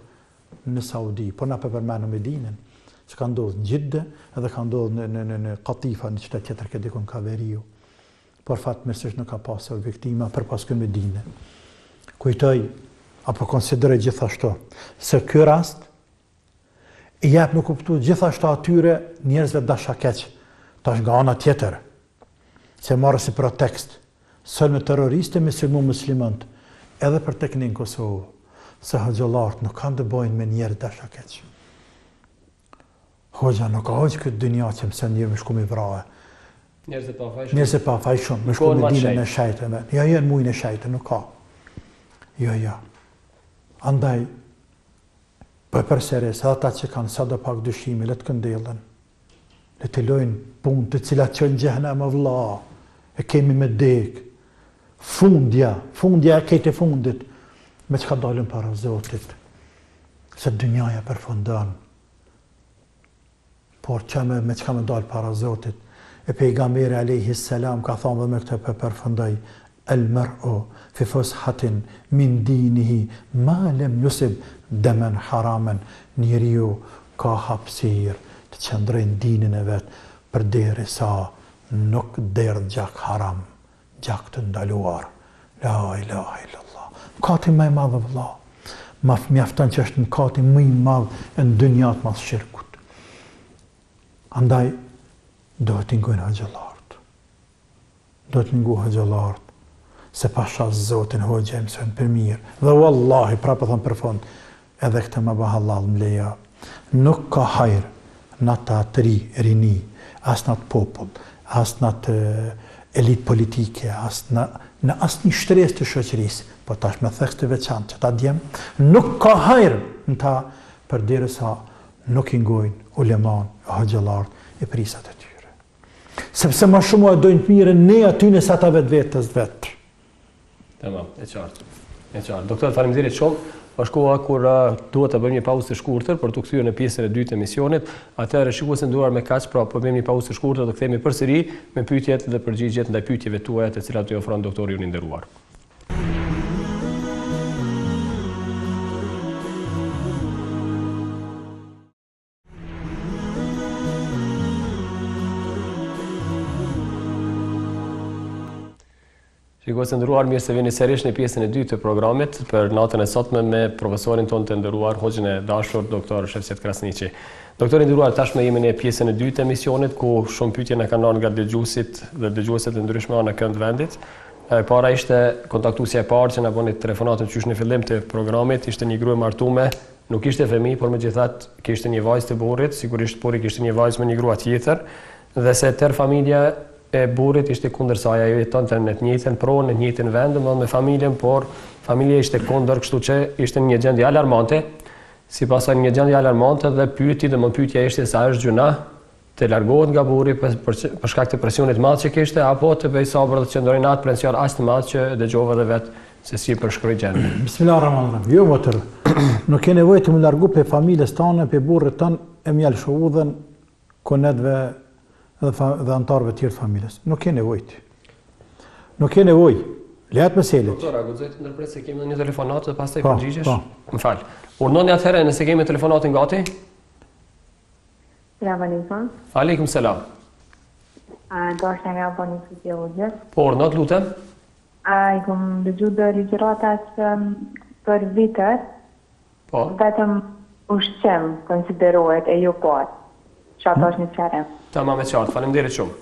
në Saudi, por na përmenu Medinën, që ka ndodhur në Gjidde, edhe ka ndodhur në Katifa, në qytet tjetër këtë dikun ka Veriu. Por fatmirësisht nuk ka pasur viktima për pas kënë Medinë. Kujtoj, apo konsideroj gjithashtu, se ky rast i jep në kuptu gjithashtu atyre njerëzve dashakeq, tash nga ana tjetër, që marrë si pretekst, sulme terroriste me sulmu muslimant, edhe për tek në Kosovë, se hoxhallarët nuk kanë të bojnë me njerëz dashakeq. Hoxha nuk ka hoxh këtë dynja që mësën njërë me shku me vrahe. Njerëz e pa fajshëm, me shku me dinën e shajtëve. Ja, jenë mujnë e shajtë, nuk ka. Ja. Andaj, për përseri, se ata që kanë sa do pak dyshimi, le të këndellën, le të lojnë punë të cilat që në gjehna më vla, e kemi me dekë, fundja e kejtë e fundit, me që ka dalën para Zotit, se dynjaja përfundon, por që me që ka me dalë para Zotit, e pejgamberi alayhi salam ka thonë dhe me këtë përfundoj, el mar'u fi fushatin min dinihi ma lem yusib daman haraman, njeriu ka hapësirë të qëndrojnë dinin e vet përderisa nuk derdh gjak haram, gjak të ndaluar. La ilaha illallah. Mkati më i madh vëlla. Ma mjafton që është mkati më i madh në dynjat mas shirkut. Andaj do të ngojnë hoxhallarët. Do të ngojnë hoxhallarët. Se pasha Zotin hoxha e mësojnë për mirë. Dhe wallahi, prapë thëmë për fund, edhe këtë më bëha halal më leja. Nuk ka hajrë në të rini, as në të popull, as në të elit politike, në asë një shtres të shoqërisë, po tash me thekst të veçantë që ta djem, nuk ka hajrë në ta përderisa nuk i ngojnë uleman, hoxhallarët e prisat e tyre. Sepse ma shumë e dojnë të mire ne aty në sa ta vetës vetë. Tamam, e qartë. Doktor, faleminderit shumë. Është koha kur duhet të bëjmë një pauzë të shkurtër për të kthyer në pjesën e dytë të emisionit. Atëherë shikues të nderuar me kaq, pra po bëjmë një pauzë të shkurtër, do kthehemi përsëri me pyetjet dhe përgjigjet ndaj pyetjeve tuaja të cilat ju ofron doktori i nderuar. Shikues të nderuar, mirë se vini sërish në pjesën e dytë të programit për natën e sotme me profesorin tonë të nderuar, hoxhën e dashur, doktor Shefqet Krasniqi. Doktor i nderuar, tashmë jemi në pjesën e dytë të emisionit ku shumë pyetje na kanë nga dëgjuesit dhe dëgjuesit të ndryshme në kënd vendit. Para ishte kontaktuesja e parë që na bëni telefonatën qysh në fillim të programit, ishte një grua e martuar, nuk ishte fëmijë, por megjithatë kishte një vajzë të burrit, sigurisht pori kishte një vajzë me një grua tjetër, dhe se tër familja e burrit ishte kundër saj, ajo jetonte në të njëjtën pronë, në të njëjtin vend, me familjen, por familja ishte kundër, kështu që ishte një gjendje alarmante. Sipas asaj një gjendje alarmante dhe pyetja ishte sa është gjuna të largohet nga burri për shkak të presionit të madh që kishte, apo të bëj sabër dhe të qëndrojë në atë presion aq të madh që dëgjova edhe vetë se si përshkroi gjendjen. Bismillahirrahmanirrahim. Jo motër. Nuk ke nevojë të më largu pe familjes tonë, pe burrit ton, e mjal shoudhën konetve dhe antarëve të tjerë të familjes. Nuk ke nevojë. Nuk ke nevojë. Lehat meselet. Doktor, a guxoj të ndërpres se kemi një telefonatë dhe pastaj përgjigjesh? Më fal. Urnoni atëherë nëse kemi telefonatën gati? Selam aleikum. Aleikum selam. Do është nga bani fiziologje. Po, urnot lutem. I kom dëgju dhe ligjëratas për vitet. Po. Vetëm ushqim konsiderohet e jo parë. Që ato është një qërem. Tamam e qartë, faleminderit shumë.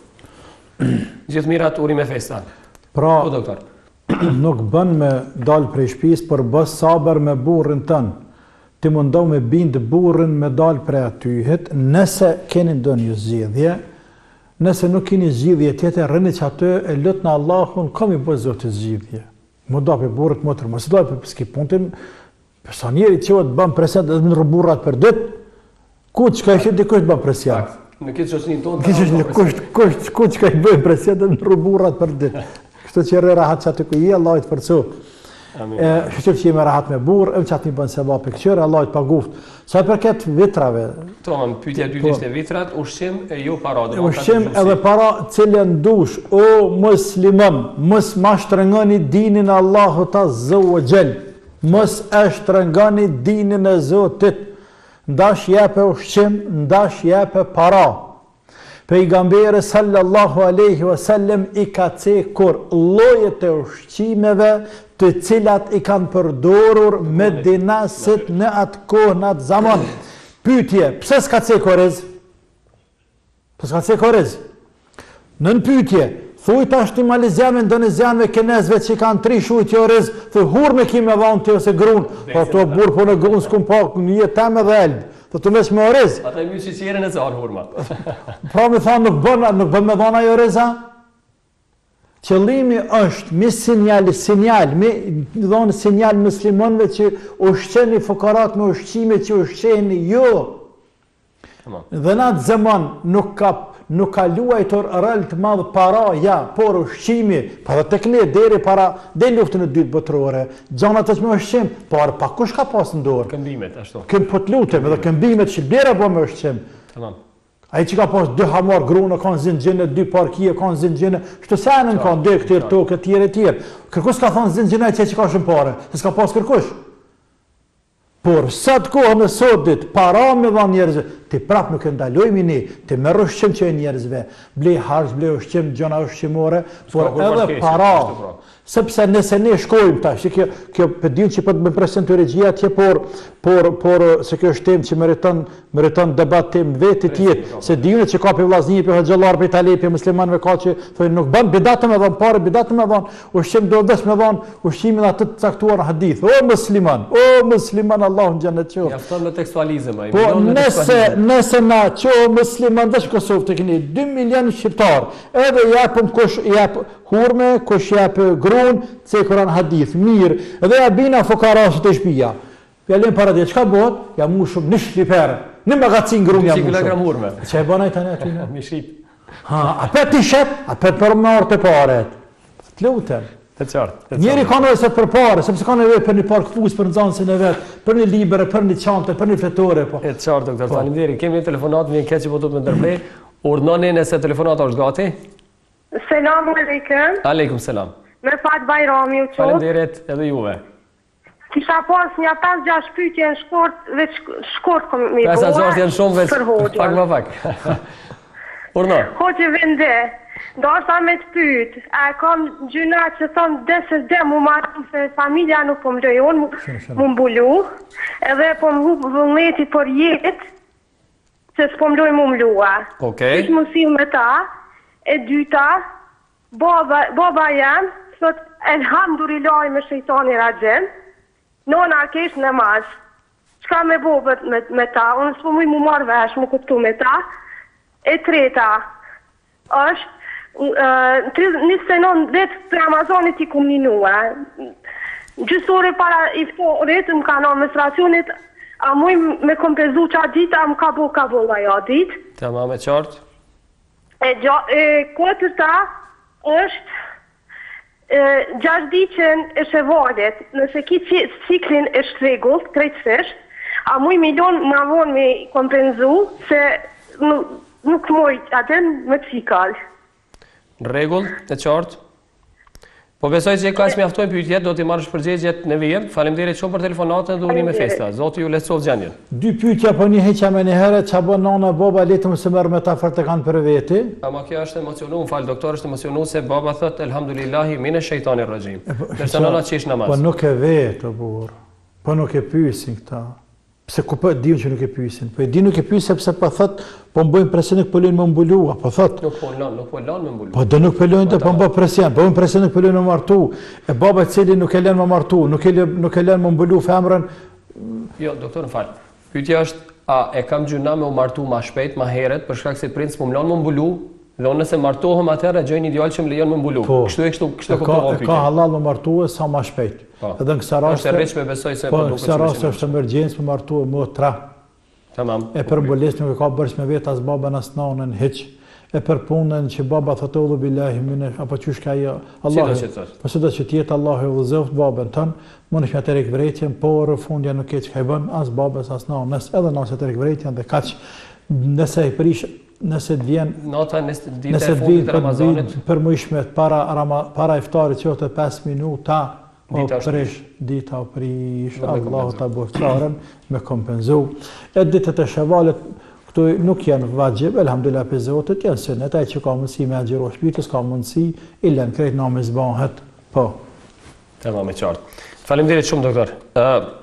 Gjithë mirat, uri me festa. Pra, po, doktor. Nuk bën me dalë prej shtëpisë, por bës sabër me burrin tënë. Ti mundohu me bindë burrin me dalë prej atyhet, nëse keni ndonjë zgjidhje, nëse nuk keni zgjidhje tjetër, rrini që atë e lutë në Allahun, kam i bëjë Zotë zgjidhje. Mu do për burrit motër, mos do për s'ki puntim, personjeri që të bën present edhe në burrat për ditë, ku që ka ishte dikush të bën present. Në këtë shoqërinë tonë. Kush ka i bëjnë president në burrat për ditë. Kështu që rre rahat çati ku je, Allahu të forco. Amin. Shqip që jemi rahat me burr, çati bën sevap për këqyre, Allahu të paguft. Sa i përket vitrave. Tamam, pyetja e dytë ishte vitrat, ushqim e jo para. Ushqim edhe para cilën dush, o musliman, mos ma shtrëngoni dinin e Allahut Azza wa Jall. Mos e shtrëngoni dinin e Zotit. Ndash jepe ushqim, ndash jepe para. Pejgamberi sallallahu alaihi wasallam i ka cekur llojet e ushqimeve të cilat i kanë përdorur medinasit në atë kohë, në atë zaman. Pyetje, pse s'ka cekur riz? Pse s'ka cekur riz? Nën pyetje, thuj tash ti malezianëve, indonezianëve, kinezëve që kanë 3 shujt jo riz, thuj hurme ki me vonë ti ose grun, po to burr po në grun s'kum pa në jetë me dhe elb. Do të mësh me oriz. Ata më si çerën e zon hurma. Pra më thonë nuk bën me dhona jo reza. Qëllimi është me sinjal, me dhonë sinjal muslimanëve që ushqeni fukarat me ushqime që ushqeni jo. Dhe në atë zaman nuk ka luajtur rol të madh para, ja, por ushqimi, pa dhe tek ne deri luftën e dytë botërore, gjanat është me ushqim, por pa kush ka pas në dorë? Këmbimet ashtu. Po të lutem, edhe këmbimet shilbera po me ushqim. Tamam. Ai që ka pas 2 hamar gruna, kanë zinxhine, 2 parkie, kanë zinxhine, shto sanën kanë 2 këtyr tokë tjerë. Kërkush ka thonë zinxhina që ka shumë parë, s'ka pas kërkush. Por sa të kohën e sotit, para me dha njerëzve, ti prap nuk e ndalojmë ne, ti merr ushqim që e njerëzve, blej harç, blej ushqim, gjona ushqimore, por edhe para. Sepse nëse ne shkojmë tash, kjo pedin që po të më prezantoj regjia atje, por se kjo është temë që meriton debat temë vetë tjetër, se diunë që ka për vllaznie, për xhallar, për itali, për muslimanëve ka që thonë nuk bën bidatë me dhon parë, bidatë me dhon ushqim do vesh me dhon ushqimin atë të caktuar në hadith. O musliman, Allahu në xhenet qof. Ja thon me tekstualizëm ai. Po nëse na ço musliman dash Kosovë tek ne 2 milion shqiptar, edhe japëm kush jap hurme, kush jap grun, cekuran hadith, mirë, edhe ja bina fukarashët e shtëpia. Fjalën para dhe çka bëhet? Ja mushum në shliper. Në magazin grun ja mushum. 2 kg hurme. Çe bën ai tani aty? Mi shit. Ha, apo ti shet, apo për marrë të paret. Të lutem. Të qartë. Njëri ka nevojë për parë, sepse ka nevojë për një park fuz për nxënësin e vet, për një libër, për një çantë, për një fletore po. E qartë doktor, faleminderit. Kemi një telefonat, vjen keq që po do të më ndërprej. Urdhnoni nëse telefonata është gati. Selamu alaikum. Aleikum selam. Me fat Bajrami u qoftë. Faleminderit edhe juve. Kisha pas një 5-6 pyetje në shkurt, veç shkurt kom mi bëua. 5-6 janë shumë veç, pak më pak. Urdhno. Hoqë vende, do është me të pyet, a kam gjyna që thonë desës dhe mu marrë se familja nuk po më lejon mu mbulu, edhe po më hupë vëllëneti për jetë, se s'po më loj mu mlua. Okej. Ishë më sill me ta, e dyta, baba jam, thot elhamdulillah me shejtani rajim, nona kesh namaz. Çka me bobët me ta, unë s'po mu marrë vesh, mu kuptu me ta. E treta është 29 vetë për Amazonit i kum ninua. Gjysore para iftorit më kanë administracionit, a muj me kompenzu qa dit, a më ka bo ajo dit. Tamam, e qartë. E këtërta është 6 ditën e shevalet, nëse ki ciklin e shtregullt, krejtësisht, a muj milion ma vonë me kompenzu, se nuk mojt atën me cikal. Në rregull, e qartë. Po besoj që ka mjaftojnë pyetjet, do t'i marrësh përgjigjet në vijim. Faleminderit shumë për telefonatën dhe urimin me festa. Zoti ju lehtësoft gjendjen. 2 pyetje po një heqja me një herë, ç'a bën nana baba letëm se merr me ta fort të kanë për veti. Ama kjo është emocionu, fal doktor, është emocionu se baba thot elhamdulillahi mine shejtanir rajim. Derisa nana çish namaz. Po nuk e vet o burr. Po nuk e pyesin këta. Pse ku po diun që nuk e pyesin. Po e di nuk e pyesin sepse po thot po mbojnë presion nuk po lejnë më mbulua, po thot. Nuk po lën më mbulua. Po do nuk po lejnë të po mboj presion, po mbojnë presion nuk po lejnë më martu. E baba i cili nuk e lën më martu, nuk e lën më mbulu femrën. Jo, doktor, fal. Pyetja është, a e kam gjuna me u martu më shpejt, më herët për shkak se princ po më lën më mbulu? Dhe unë nëse martohem atëherë gjojnë ideal që më lejon më mbulu. Kështu kuptova pyetjen. Ka halal më martues sa më shpejt. Edhe në kësaj raste është rreç me besoj se po në kësaj raste është emergjencë për martuar më 3. Tamam. E për mboles nuk e ka bërsh me vetë as babën as nanën hiç. E për punën që baba thotë ullu billahi minash apo çush ka ajo Allah. Po sot do të jetë Allahu i udhëzoft babën ton, mundesh me të rikvretjen, por fundja nuk e çka i bën as babës as nanës, edhe nëse të rikvretjen dhe kaq nëse i prish nëse të vjen nota dita e fundit të Ramazanit për mëshmet para iftarit që të 5 minuta dita o prish Allahu ta bofçarën me kompenzu. E ditët e Shevalit këtu nuk janë vajib, elhamdulillah pe Zotit, janë sunet, ai që ka mundësi me agjëro shtëpitës ka mundësi, illa në krejt namaz bëhet. Po. Tamam, e qartë. Faleminderit shumë doktor.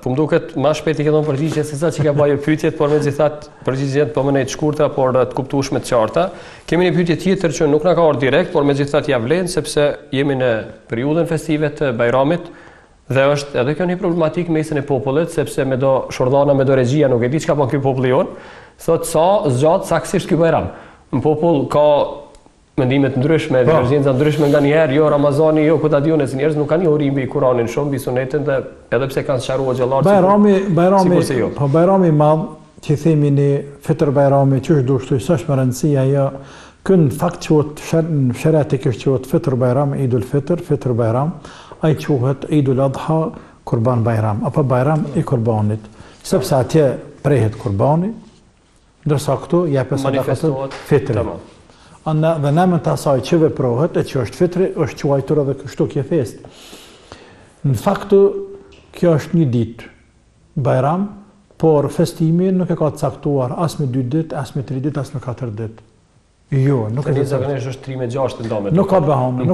Po më duket më shpejt i ke dhënë përgjigje se sa që ka bërë pyetjet, por megjithatë përgjigjet po më ne të shkurtra, por të kuptueshme të qarta. Kemi një pyetje tjetër që nuk na ka ardhur direkt, por megjithatë ja vlen sepse jemi në periudhën festive të Bajramit dhe është edhe kjo një problematikë mesin e popullit, sepse me do Shordana, me do regjia nuk e di çka bën ky popull jon, thotë sa zgjat saktësisht ky Bajram. Në popull ka mendime të ndryshme, divergjenca ndryshme nganjëherë, jo Ramazani, jo ku ta diun se njerëz nuk kanë njohuri mbi Kur'anin shumë, mbi Sunetin dhe edhe pse kanë sqaruar xhallar. Bajrami i madh, që themi ne Fitr Bajrami, çu do shtoj sa është më rëndësia ajo, kën fakt quhet në shariat e quhet Fitr Bajram, Idul Fitr, Fitr Bajram, ai quhet Idul Adha, Kurban Bajram, apo Bajram i Kurbanit, sepse atje prehet Kurbani, ndërsa këtu japet sadakatul fitr. Dhe në emën të asaj që veprohet, e që është fitri, është quajtur edhe kështu kjo fest. Në faktu, kjo është një ditë, Bajram, por festimi nuk e ka të caktuar as me 2 ditë, as me 3 ditë, as me 4 ditë. Jo, nuk e të zakonisht është 3 me 6 të ndamet. Nuk ka behane,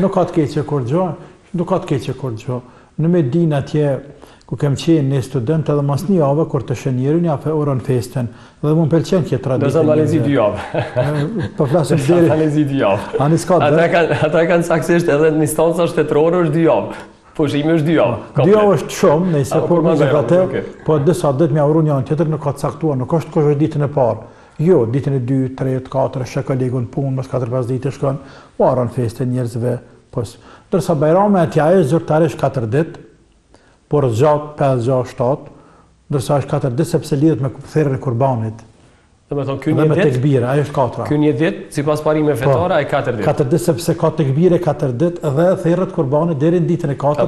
nuk ka të keqe kur gjo, nuk ka të keqe kur gjo. Në Medinë atje, ku kem qenë një student edhe mas një javë, kur të shënjerin, ja fe orën festen. Dhe më pëlqen kjo traditë. Dërsa të lezi 2 javë. Po flasim deri. Dërsa të lezi 2 javë. Ata kanë saksisht edhe në instanca shtetërore është 2 javë. Pushimi është 2 javë. 2 javë është shumë, nëse por më zgjate, po disa ditë më urun janë tjetër nuk ka të caktuar, nuk është kush ditën e parë. Jo, ditën e 2, 3, 4, shaka legun punë, mas 4-5 ditë shkon, orën festen njerëzve. Dërsa Bajrami atje është zyrtarisht 4 ditë. Por zgjat 5, 6, 7, ndërsa është 4 ditë sepse lidhet me therrjen e kurbanit. Domethënë ky një ditë tekbire, ai është 4. Ky një ditë sipas parimeve fetare ai 4 ditë. 4 ditë sepse ka tekbire 4 ditë dhe therrët kurbanit deri në ditën e 4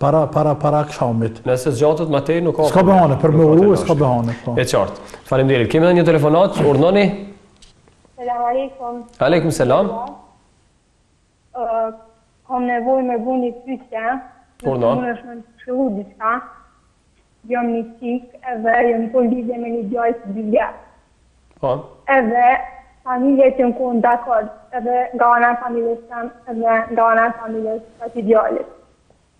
para akşamit. Nëse zgjatet më tej nuk ka. S'ka behane për me uru, s'ka behane. E qartë. Faleminderit. Kemi edhe një telefonat, urdhoni. Selam aleikum. Aleikum selam. Kam nevojë me bëni pyetje. Unë është në shkëllu diska, jam një qikë edhe jam po lidhe me një gjaj të 2 vjetë. Edhe familjet jënë kohën dakord, edhe nga ana familjes tem, edhe nga ana familjes ati djallit.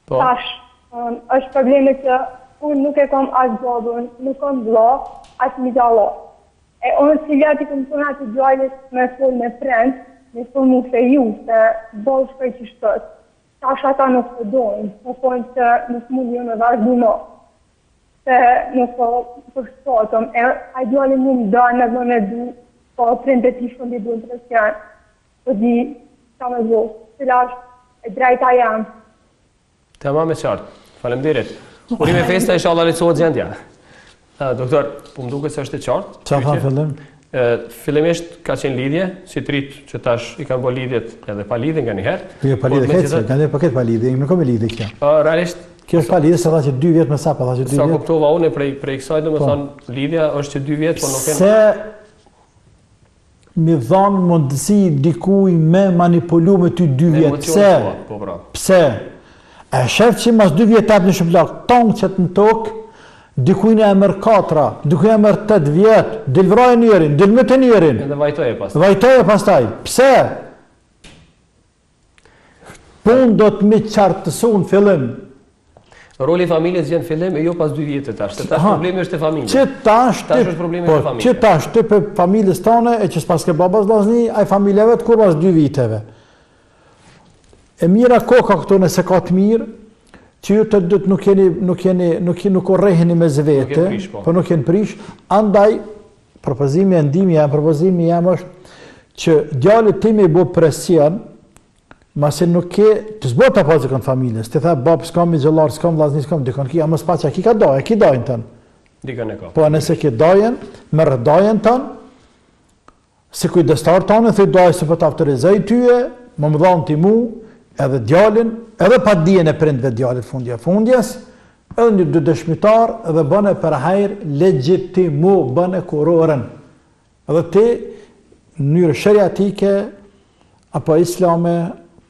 Tash, është probleme që unë nuk e kom as babën, nuk kom vlla, as një gjalla. E unë cilat i kom thonë ati djallit me fol me prend, me fol mu feju, se bol shpej që shtët. Tash ata nuk të dojnë, në pojnë që nuk mund ju me vazhdu më. Se nuk po përshpatëm, a i djali mund dojnë edhe me du, po prindë ti shumë i dujnë të rësjanë. Po di, sa me zhë, cila është e drejta janë. Tamam e qartë, falemderit. Urime festa e shala lecohet gjendja. Doktor, po më duke se është e qartë? Qa tha fillim? Fillimisht ka qenë lidhje, si trit që tash i kanë bërë lidhjet edhe pa lidhje nga njëherë. Jo, pa lidhje, hecë, kanë dhe paket pa lidhje, nuk kam e lidhje kjo. Realisht, kjo është pa lidhje, se tha që 2 vjetë me sa, pa tha që 2 vjetë. Sa kuptova unë prej kësaj do me thonë, lidhja është që 2 vjetë, por nuk e në... Se mi dhanë mundësi dikuj me manipulu me ty 2 vjetë. Pse? E shef që mas 2 vjetë tapë në shëplak, tongë që të në tokë, dikujnë e mërë 4, dikujnë e mërë 8 vjetë, dilvraj njerin, dilmët e njerin. Edhe vajtoje pastaj. Vajtoje pastaj. Pse? Punë do të mi qartësu në fillim. Roli i familjes gjenë fillim e jo pas 2 vjetë tash. Se tash problemi është e familje. Që tash është problemi e familje. Që tash të për familjes tane, e që s'pas ke babas lazni, a i familjeve të kur pas 2 viteve. E mira koka këto nëse ka të mirë, që ju të dhëtë nuk orreheni me zvete, po nuk jenë prish, andaj, propozimi jam është që djallit tim i bo presion, mase nuk ke, të zbot të pasë kënë familjes, të tha, bab, s'kam i gjëllar, s'kam vlazni, s'kam dikon, ki, a më s'pa që ki ka dojnë tënë. Dikën e ka. Po nëse ke dajen, merr dajen tonë, si kujdestar tonë, thoj daj se po të autorizoj tyje, më dhanë ti mu, edhe djalin, edhe pa dijen e prindve djalit fundjes, edhe një dy dëshmitar, edhe bëne për hajr legjitimu, bëne kurorën. Edhe ti, në njërë shariatike, apo islame,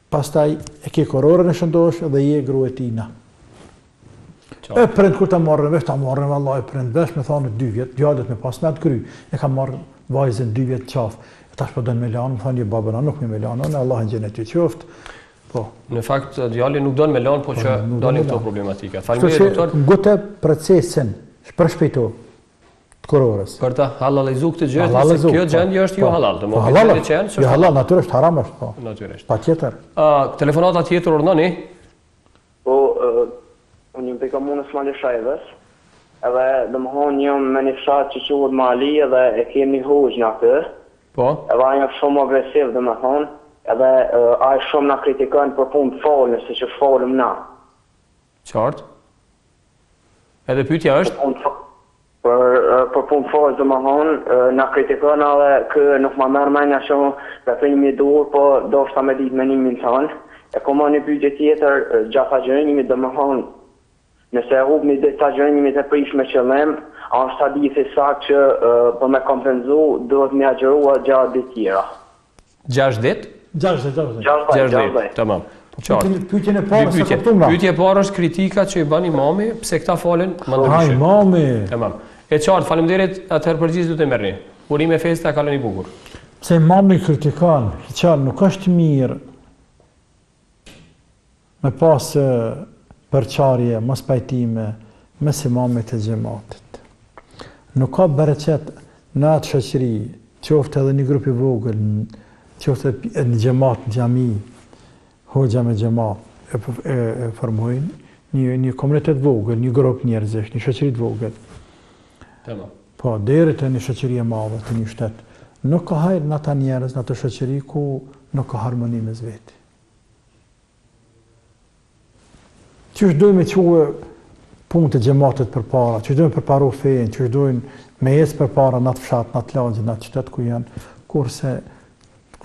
pastaj e ke kurorën e shëndosh, edhe je grua e tina. E prind kur ta marrën vesh, ta marrën vallahi prind vesh, me thonë 2 vjet, djalit me pas me atë kry. E ka marrë vajzën 2 vjet qafë. Tash po don me lanë, më thonë babën nuk me lanë, Allah në xhenet i qoftë. Po. Në fakt djali nuk don me lanë, po që dalin këto problematika. Faleminderit doktor. Gotë procesin, shpërshpejto të kurorës. Për ta halalizu këtë gjë, se kjo gjendje është jo halal, domethënë që janë. Jo halal, natyrisht haram është, po. Natyrisht. Patjetër. Telefonata tjetër urdhënoni? Po, unë jam te komunës Malishajves, edhe domethënë jam me një fshat që quhet Mali edhe e kemi hoxh në atë. Po. Edhe ai është shumë agresiv domethënë, edhe ai shumë na kritikon për punë të folën, se që folëm na. Qartë. Edhe pyetja është për punë të folën domethënë na kritikon edhe kë nuk më merr mendja shumë, ka thënë një dur, po do shta me ditë me 1.000 ton. E komo një pyetje tjetër gjatë gjërimit domethënë nëse e hub një ditë gjërimit të prish me qëllim, a është ta ditë saktë që për me kompenzu duhet me agjërua gjatë ditë tjera. 6 ditë? 6 ditë. 6 ditë. Tamam. Qartë. Pyetjen e parë se kuptoj. Pyetja e parë është kritika që i bën imami pse këta falen më ndryshe. Ai imami. Tamam. E qartë, faleminderit, atëherë përgjigje do të merrni. Urime festa kaloni bukur. Pse imami kritikon, qartë nuk është mirë me pas përçarje, mos pajtime mes imamit e xhamatit. Nuk ka bereqet në atë shoqëri, qoftë edhe një grup i vogël, qoftë në xhamat, në xhami, hoxha me xhamat e formojnë një komunitet vogël, një grup njerëzish, një shoqëri të vogël. Tamam. Po deri te një shoqëri e madhe, te një shtet. Nuk ka hajër në ata njerëz, në atë shoqëri ku nuk ka harmoni mes vetë. Qysh dojmë me quë punë të xhamatit për para, qysh dojmë përparu fejnë, qysh dojmë me ecë për para në atë fshat, në atë lagje, në atë qytet ku janë, kurse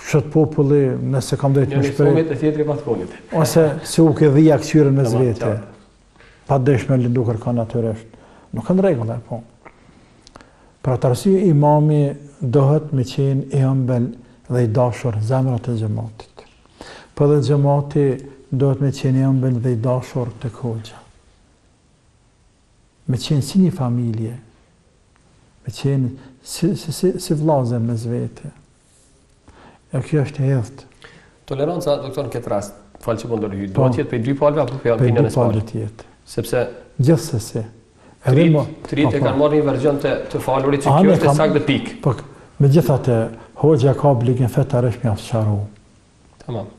shët populli, nëse kam drejt më shprej, e tjetri pa të konit. ose se u ke dhija këqyren mes vete, pa dëshme lindu kërkan natyrisht, nuk kanë rregull, po. Për atë arsye imami dohet me qenë i ëmbël dhe i dashur zemrat e xhamatit. Po dhe xhamati dohet me qenë i ëmbël dhe i dashur tek hoxha. Me qenë si një familje, me qenë si vllazë mes vete. E kjo është e hedhët. Toleranca, doktor, në këtë rast, falë që po ndërhyj, do të jetë për 2 palëve apo për opinionin e parë? Sepse gjithsesi. Tritë kanë marrë një verzion të falurit që kjo është e saktë pikë. Po, megjithatë, hoxha ka obligim fetarisht me afsharu. Tamam.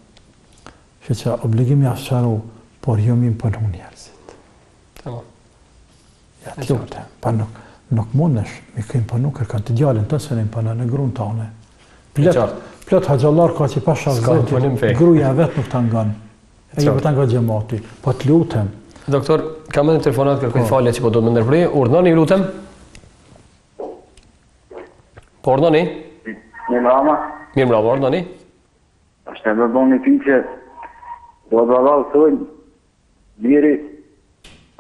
Që obligim me afsharu, por jo me imponu njerëzit. Tamam. Ja, të lutem, pa nuk mundesh me kë imponu kërkan të djalin të se në imponu në grunë tane. Plot haxhallar ka që pasha zëti, gruja vetë nuk të nganë. E jo të nga xhamati. Po të lutem. Doktor, kam edhe telefonat kërkoj falje që po do të më ndërprej. Urdhoni, lutem. Po urdhoni? Mirëmbrëma. Mirëmbrëma, urdhoni. Është e bëbon një pyetje. Do të vallë thonë deri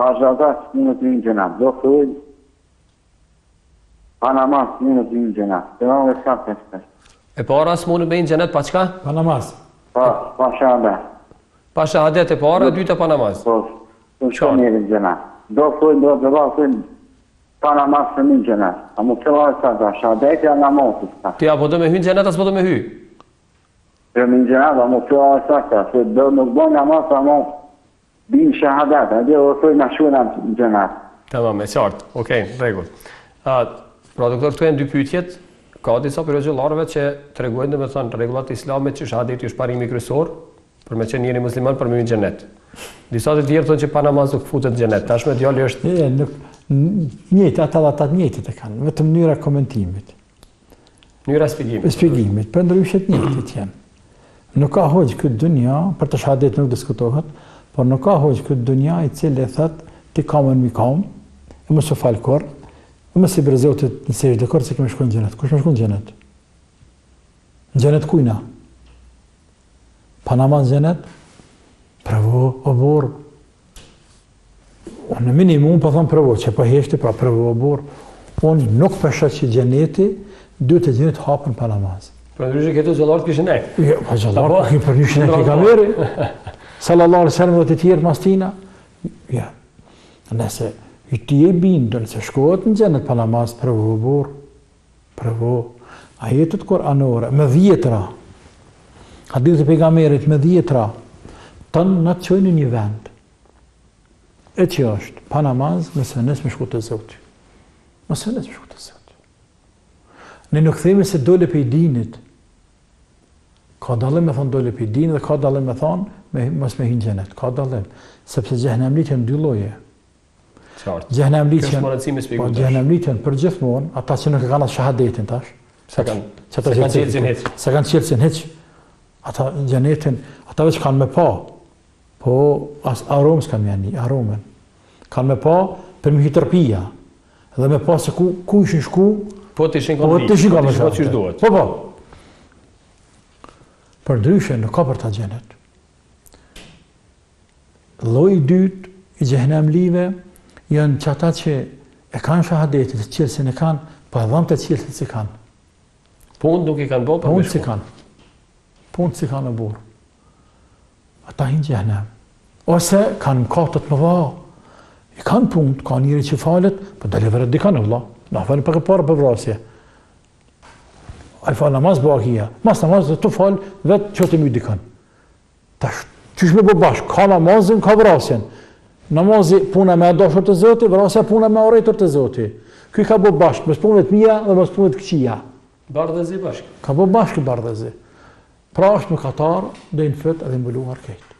Azhadat në të gjëna. Do thonë Panamaz në të gjëna. Do të thonë e para s'mund të bëjnë xhenet pa çka? Pa namaz. Pa shahadet. Pa shahadet e para, e dyta pa namaz. Po. Shumë mirë xhenet. Do të vallë pa namaz në xhenet. A mund të vallë shahadet ja namazit. Ti apo do me hyn xhenet as po do me hy? Në xhenet a mund të vallë se do nuk bën namaz apo bin shahadet, a do të na shuna në xhenet. Tamam, e qartë. Okej, rregull. Pra doktor, këtu janë 2 pyetjet. Ka disa përgjigjellarëve që tregojnë domethënë rregullat islamit që shahadeti është parimi kryesor për me qenë njëri musliman për me hyrë në xhenet. Disa të tjerë thonë që pa namaz nuk futet në xhenet. Tashmë djali është njëjtë, ata njëjtë të kanë, vetëm mënyra komentimit. Mënyra shpjegimit. Shpjegimit, për ndryshet njëjtë janë. Nuk ka hoxh këtë dunja, për të shahadet nuk diskutohet, por nuk ka hoxh këtë dunja i cili thotë ti kamën mi kam, e mos u fal kurrë, Më si për Zotit në sejtë dhe kërë se kemi shku në gjenet. Kush me shku në gjenet? Në gjenet kujna? Pa namaz në gjenet? Pravo, o borë. Në minimum pa thonë pravo, që pa heshti, pra pravo, o borë. Unë nuk përshat që gjeneti, dy të gjenet hapën pa namaz. Për ndryshë këtu gjallartë këshin e? Ja, pa gjallartë këshin për një shën e pejgamberi. Sallallahu alaihi wasallam dhe të tjerë mas tina. Ja, nëse i ti e bindë, nëse shkohet në gjenet pa namaz, pravo, borë. Pravo. Ajetët Kur'anore, me 10 hadith e pejgamberit me 10 tënë në të qojnë një vend. E që është, pa namaz, mëse nësë me shku të Zotit. Mëse nësë me shku të Zotit. Ne nuk themi se dole për i dinit. Ka dalim me thonë dole për i dinit dhe ka dalim me thonë mos me hinë gjenet. Ka dalim. Sepse gjehenemlit janë dy lloje. Gjehenemlit janë për gjithmonë, ata që nuk e kanë atë shahadetin tash. Se kanë qelësin heq. Ata gjenetin, ata veç kanë me pa. Po, as aromë s'kan me një, aromen. Kanë me pa për më hitërpia. Dhe me pa se ku ishin shku, po të ishin kanë me Po. Për ndryshe, nuk ka për ta gjenet. Lloji i dytë i gjehenemlive janë që ata që e kanë shahadetit, të qelësin e kanë, po e dhamë të qelësit si kanë. Punë nuk i kanë bo për me shku. Punë si kanë e burë. Ata hinë gjehenem. Ose kanë mkatët më dha. I kanë punë, ka njëri që falet, për dhe leveret di kanë, vëlla. Na falin për këparë për vrasje. A i falë namaz bëhia. Mas namaz dhe të falë, vetë që të mjë di kanë. Tash, qysh me bë bashkë, ka namazin, ka vrasjen. Namazi puna me dashur të Zotit, vrasja puna me arritur të Zotit. Ky ka bë bashkë, mes punëve të mia dhe mes punëve të këqija. Bardhëzi bashkë. Ka bë bashkë bardhëzi. Pra është në Katar dhe në fët edhe mbuluar kejtë.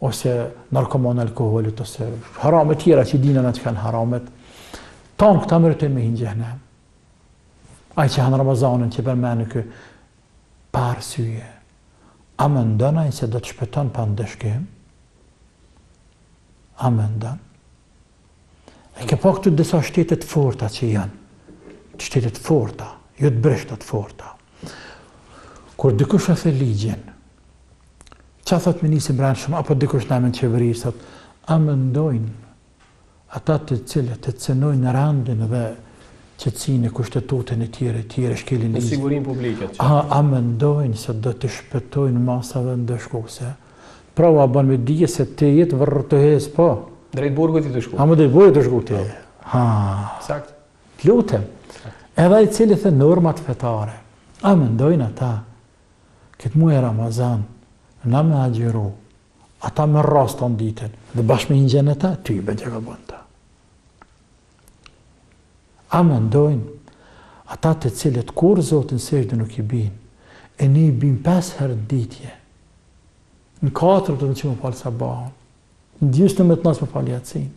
Ose narkoman alkoholit, ose haramet tjera që dinën atë kanë haramet. Tanë këta mërëtën me hinë gjehenem. Ai që hanë Ramazanin që përmeni kë parë syje. A më ndënaj se do të shpëton pa ndëshkim? A më ndën? E ke po këtu disa shtetet forta që janë. Shtetet forta, jo të breshtat forta. Kur dikush e the ligjin, qa thot ministri brendshëm, apo dikush në amën qeveri, thot, a më ndojnë ata të cilët të cenojnë randin dhe qëtësinë, kushtetutën e tjere, shkelin ligjë. Në sigurin publiket. A më ndojnë se do të shpëtojnë masave ndëshkose. Pra u a ban me dije se te jetë vërë të hez, po. Drejt burgut i të shku. A më drejt burgut të shku te. Sakt. Lutem. Edhe i cili the normat fetare. A më ndojnë ata, këtë muaj Ramazan, na me agjeru, ata me rast të nditën, dhe bashkë me hinë ta, ty i bëndja ka bënd ta. A me ndojnë, ata të cilët kur Zotin sejtë nuk i bin, e ne i bin 5 herë ditje, në 4 të në që më falë sabahën, në 12 nësë më falë jatësin.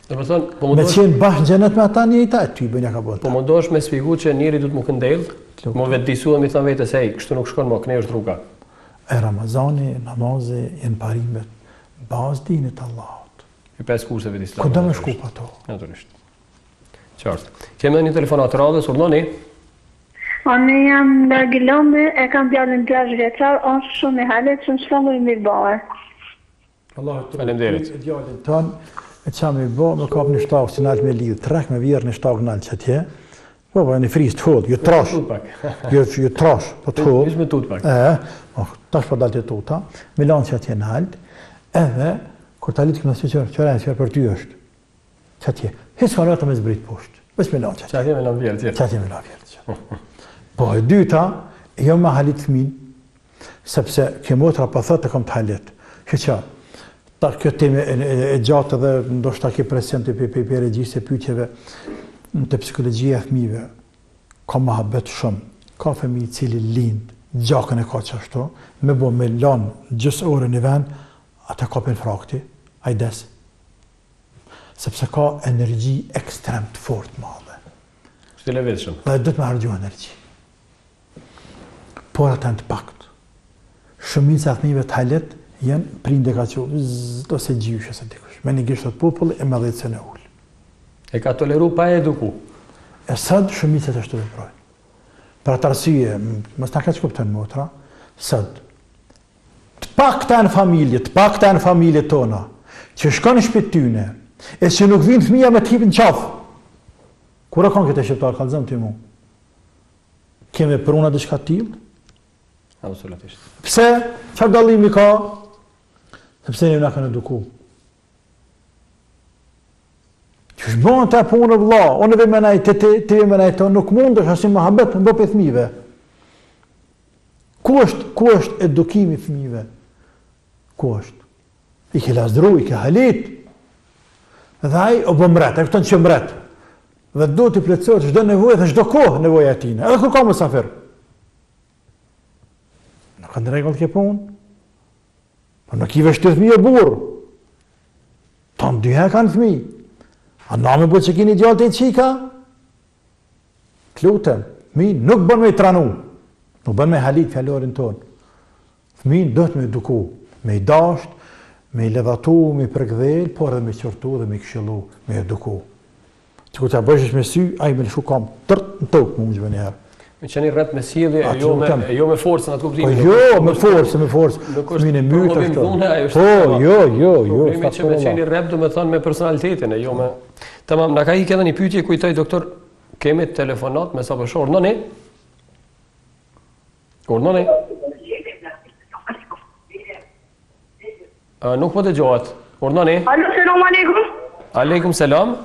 Me qenë bashkë në gjenet me ata një i ta, ty i bëndja ka bënd ta. Po më dosh me sfigu që njëri du të më këndellë, më vetë disu dhe mi thënë vetës, kështu nuk shkon më, këne është rruga. E Ramazani, namazi, jenë parimet, bazë dinit Allahot. I 5 kurseve të Islamit. Kënda me shku pa to? Naturisht. Qartë. Kemi një telefonat radhës, urdhoni? Unë jam nga Gilombi, e kam djallin 6 vjeçar, është shumë i halet, shumë shumë i mirë bëhe. Faleminderit. Djallin tonë, e qam i bo, me kap një shtakë që nalë me lidhë, trek me vjerë një shtakë nalë që atje, po, një frisë të hodë, ju trash, ju trash, po të hodë. Vishme tut pak. Tash po dalë të tuta, me lanë që atje nalë, edhe, kur ta litë këmë nësë qërë për ty është, që atje, hisë ka nërë të me zbritë poshtë, vës me lanë që atje. Që atje me lanë vjerë tjerë. Që atje me lanë vjerë tjerë. Po, e dyta, jo me halit fëmin, sepse ke motra pa thëtë e kom të halit. Që kjo teme e gjatë dhe ndoshta ke present të për regjistë e pyetjeve të psikologjia e fëmijëve, ka mohabet shumë. Ka fëmijë i cili lind, gjakën e ka qashtu, me bo me lanë gjysë orë në vend, ata kapin frakti, a i des. Sepse ka energji ekstrem të fort madhe. Shtë i levetëshëm. Dhe dhëtë me hargju energji. Por ata në të pakt. Shumica e fëmijëve të halet janë prindë ka që ose gjyshë se dikush. Me një gjyshë të populli e me dhejtë se në ullë. E ka toleru pa eduku. E sëtë shumicet është të veprojnë. Për atë arsye, mos ta keq kupton motra, sëtë të pakta në familje tona, që shkon në shtëpi tyne, e që nuk vinë fëmija me t'hipin qafë. Kur e kanë këtë shqiptar, kallëzëm ti mu? Keme pruna diçka t'ilë? Absolutisht. Pse? Çfarë dallimi ka? Sepse ne na kanë eduku. Që shbon të punë vëlla, unë dhe menaj të menaj të nuk mund është asim mahabet në bëpë e fëmive. Ku është edukimi fëmive? Ku është? I ke lazdru, i ke halit. Dhe aj o bë mret, e këton që mret. Dhe do t'i plotësohet çdo nevojë dhe çdo kohë nevoja e tij. Edhe kur ka mysafir. Në kanë rregull kjo punë. Po nuk i vështirë fëmijë burr. Tan dy herë kanë fëmijë. A na më bëj që keni gjallë të qika? Lutem, fëmijë nuk bën me tranu. Nuk bën me halit fjalorin tonë. Fëmijë do të me eduku, me i dasht, me i levatu, me i përgdhel, por edhe me qortu dhe me i këshillu, me eduku. Që ku të bëshesh me sy, a i me lëshu kam tërt në tokë më gjë njerë. Me qeni rrët me sjellje, jo me forcën atë kuptimin. Po jo, me forcë. Fëmijën e mytë është. Po, jo. Problemi që me qeni rrët do me thonë me personalitetin, e jo me... Tamam, na ka i edhe një pyetje, kujtoj doktor, kemi telefonat me sa përshorë, nëni? Nëni? Nuk po të gjohat. Nëni? Alo, selam aleikum. Aleikum selam.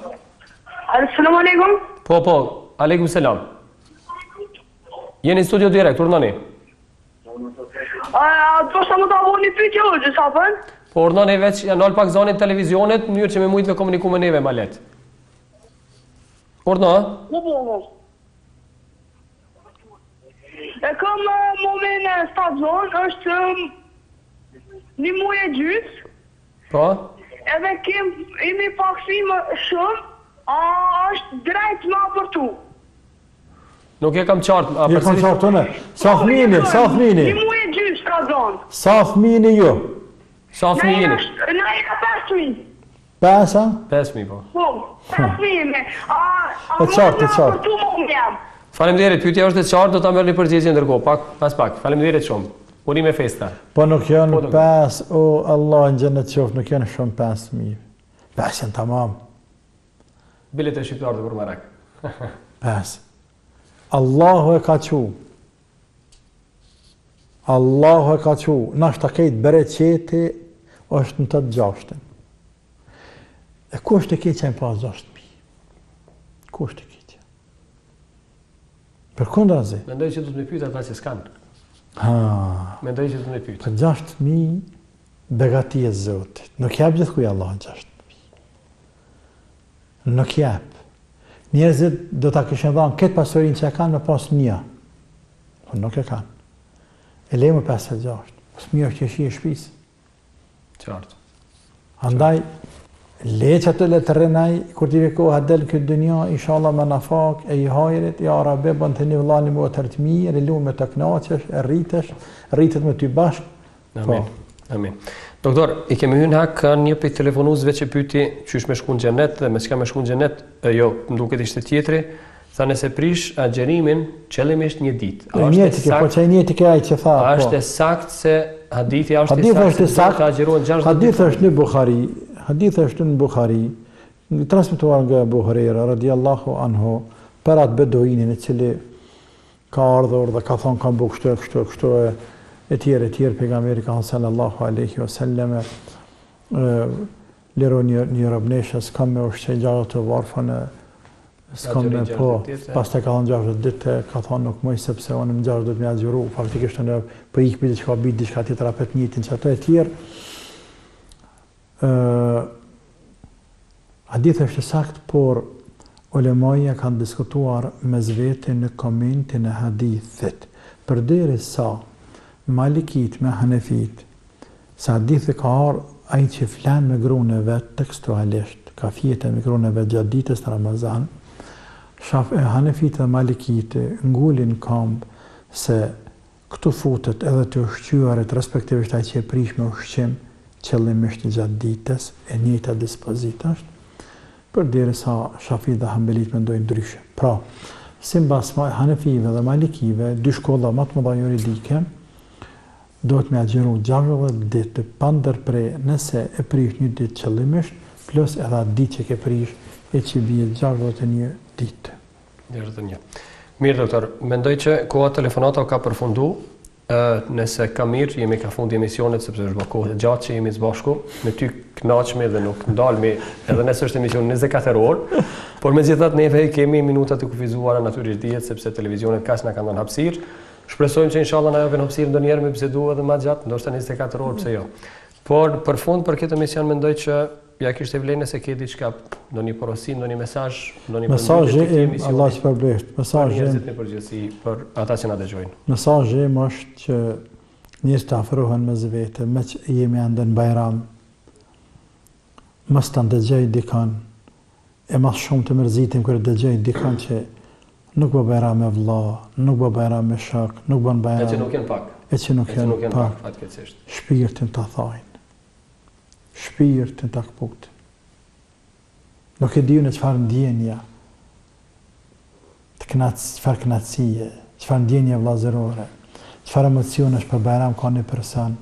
Assalamu alaikum. Po, aleikum selam. Jeni në studio direkt, urnani. Do shta më të avon një pyetje o gjësa për? Po, urnani veç janë nalë pak zonit televizionet, në njërë që me mujtë me komuniku me neve ma letë. Urna? Po. E kam moment në stacion, është një muaj e gjysë. Po? Edhe imi paksim shumë, është drejt ma për tu. Nuk e kam qartë. Je kam qartë të ne. Sa fëmini? Një muaj e gjysë, pra zonë. Sa fëmini jo? Sa fëmini jeni? Në e ka 5.000. 5.000, po. Po, 5.000. E qartë. Faleminderit, pyetja është e qartë, do ta merrni përgjigje ndërkohë, pas pak. Faleminderit shumë. Urime festa. Po nuk janë 5, o Allah në gjennet qoftë, nuk janë shumë 5.000. 5 janë tamam. Bilet e shqiptarët për marak. 5. Allahu e ka qu. Nashta kejt bereqeti është në të 6. E ku është e keqja në pas 6.000? Ku është e keqja? Për kundra zi? Mendoj që du të me pyta ata që s'kanë. Mendoj që du të me pyta. Për 6.000 begati e Zotit. Nuk jep gjithë kuj Allah në 6.000. Nuk jep. Njerëzit do ta kishin dhënë këtë pasurinë që e kanë me pas mia. Po nuk e kanë. E lejmë 56. Fëmia është që e shtëpisë. Qartë. Andaj le që të le të rrenaj, kur t'i vekoha del këtë dënja, inshallah me nafak e i hajrit, ja Rabbi bën të një vëllani më të mirë, e lu me të knaqesh, e rritet me ty bashkë. Amin. Doktor, i kemi hyrë hak një për telefonuzve që pyti qysh me shku në xhenet dhe me çka me shku në xhenet, jo, më duket ishte tjetri, tha nëse prish agjerimin qëllimisht një ditë. Po që njëtike ai që tha. A është e saktë se hadithi është e saktë të agjerohen 60 ditë? Hadith është në Bukhari, transmituar nga Abu Huraira radiallahu anhu, për atë beduinin e cili ka ardhur dhe ka thonë kam bu kështu e tjerë pejgamberi ka sallallahu alaihi wasallam lero një robneshës kam me ushqe gjatë të varfën s'kam me po pas të ka thonë 60 ditë ka thonë nuk mëj sepse unë më 60 ditë me agjuru faktikisht në për ikë biti që ka bitë diçka tjetër apet njëtin që ato e tjerë hadith është sakt por ulemaja kanë diskutuar me zvete në komentin e hadithit përderisa Malikit me Hanefit, sa hadithi ka arë ai që flan me gruën e vet tekstualisht, ka fjetë me gruën e vet gjatë ditës të Ramazan, Hanefit dhe Malikit ngulin kamp se këtu futet edhe të ushqyuarit, respektivisht ai që e prish me ushqim qëllimisht gjatë ditës, e njëjta dispozita është. përderisa Shafit dhe Hanbelit mendojnë ndryshe. Pra, simbas Hanefive dhe Malikive, dy shkolla më të mëdha juridike, do të me agjëru 60 ditë pa ndërprer nëse e prish një ditë qëllimisht, plus edhe atë ditë që ke prish e që bie 61 ditë. 61. Mirë, doktor, mendoj që koha telefonata ka përfundu. Nëse ka mirë, jemi ka fundi emisionet, sepse është kohë gjatë që jemi së bashku, me ty kënaqemi dhe nuk ndalmi, edhe nëse është emision 24 orë, por megjithatë neve kemi minutat të kufizuara natyrisht dihet, sepse televizionet kaq na kanë dhënë hapësirë. Shpresojmë që inshallah na japin hapësirë ndonjëherë me bisedu edhe më gjatë, ndoshta 24 orë, pse jo. Por për fund për këtë emision mendoj që ja kishte vlerë nëse ke diçka, ndonjë porosi, ndonjë mesazh, ndonjë mesazhi Allah të përbleft. Mesazhi në përgjithësi për ata që na dëgjojnë. Mesazhi im është që njerëzit të afrohen mes vete, me që jemi ende në Bajram. Mos ta dëgjoj dikon, e më shumë të mërzitem kur dëgjoj dikon që nuk bë Bajram me vëlla, nuk bë Bajram me shok, nuk bën Bajram. E që nuk janë pak. E që nuk janë pak, fatkeqësisht. Shpirtin ta thajnë. Shpirtin ta kput. Nuk e diu në çfarë ndjenja, çfarë kënaqësie, çfarë ndjenje vëllazërore, çfarë emocione është për Bajram ka një person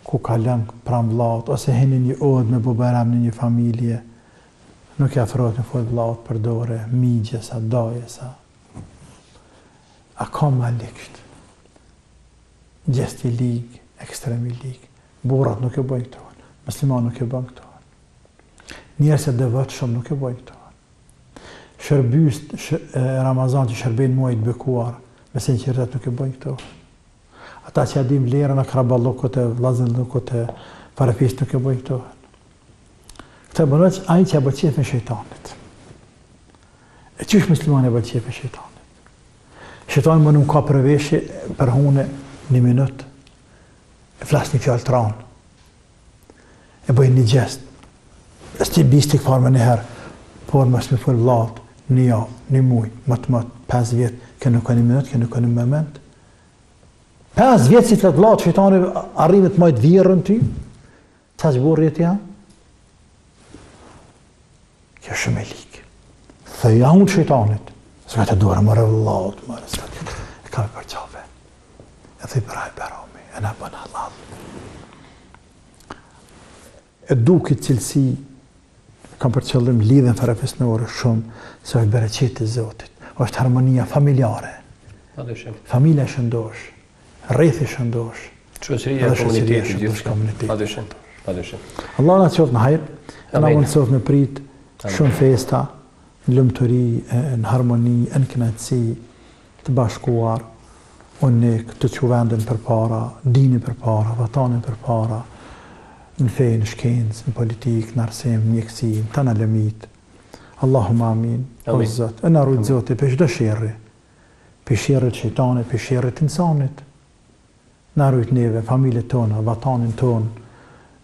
ku ka lënë pranë vllaut ose heni një odë me bo Bajram në një familje, nuk e afrohet në fund vllaut për dore, migjesa, dajesa. A ka malikësht? Gjesti lig, ekstremi lig. Burrat nuk e bëjnë këto. Musliman nuk e bën këto. Njerëz të devotshëm nuk e bëjnë këto. Shërbys Ramazan që shërbejnë muajit bekuar, me sinqeritet nuk e bëjnë këto. Ata që dim vlerën e kraballokut e vllazëllokut e parafis nuk e bëjnë këto. Këta bënaq ai që bëhet qef me shejtanit. E çish muslimani bëhet qef me shejtanit. Shejtani më nuk ka përveshje për hune një minutë. E flas një fjalë tron. E bëjnë një gjest. Sti bistik farme njëherë, por mësë me fërë vllaut, një javë, një muj, më 5 vjetë, kënë nuk ka një minut, kënë nuk ka një moment. 5 vjetë si të letë vllaut, shejtani arrivet majtë virën ty, qa që borë jetë janë? Kjo shumë e likë. Thëja unë shejtanit, së ka të duara më rë vllaut, më rë, së ka e ka me për qave. E thëj për hajë berami, e në bënë halal. E dukit cilësi kam për qëllim lidhen farefisnore shumë se është bereqeti Zotit, është harmonia familjare. Familja shëndosh, rrethi shëndosh. Shoqëria e komunitetit gjithë. Padyshim. Allah na qoft në hajër, na mundësof me prit shumë festa, në lumturi, në harmoni, në kënaqësi, të bashkuar, unik, të quvendin përpara, dinin përpara, vatanin përpara. Në fejë, në shkencë, në politikë, në arsim, në mjekësi, në të në lëmit. Allahumma amin. O Zot, e në rujtë Zotit për çdo sherrri. Për sherrrit shejtanit, për sherrrit insanit. Në rujtë neve, familjet tona, vatanin ton,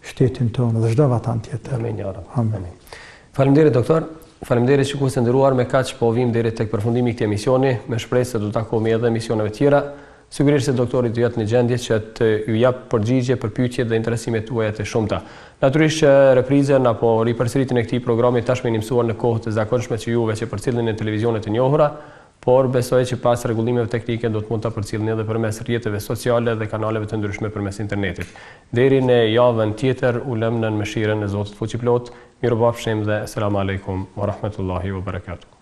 shtetin ton dhe çdo vatan tjetër. Amin, ya Rab. Amin. Faleminderit doktor. Faleminderit shikues të nderuar, me kaq po vim deri tek përfundimi i këtij emisioni, me shpresë se do të takohemi edhe emisioneve tjera. Sigurisht se doktori do jetë në gjendje që të ju jap përgjigje për pyetjet dhe interesimet tuaja të shumta. Natyrisht që reprizën apo ripërsëritjen e këtij programi tashmë jeni mësuar në kohë të zakonshme që juve që përcjellni në televizionet e njohura, por besoj që pas rregullimeve teknike do të mund ta përcjellni edhe përmes rrjeteve sociale dhe kanaleve të ndryshme përmes internetit. Deri në javën tjetër u lëm në mëshirën e Zotit fuqiplot. Mirupafshim dhe selam aleikum wa rahmatullahi wa barakatuh.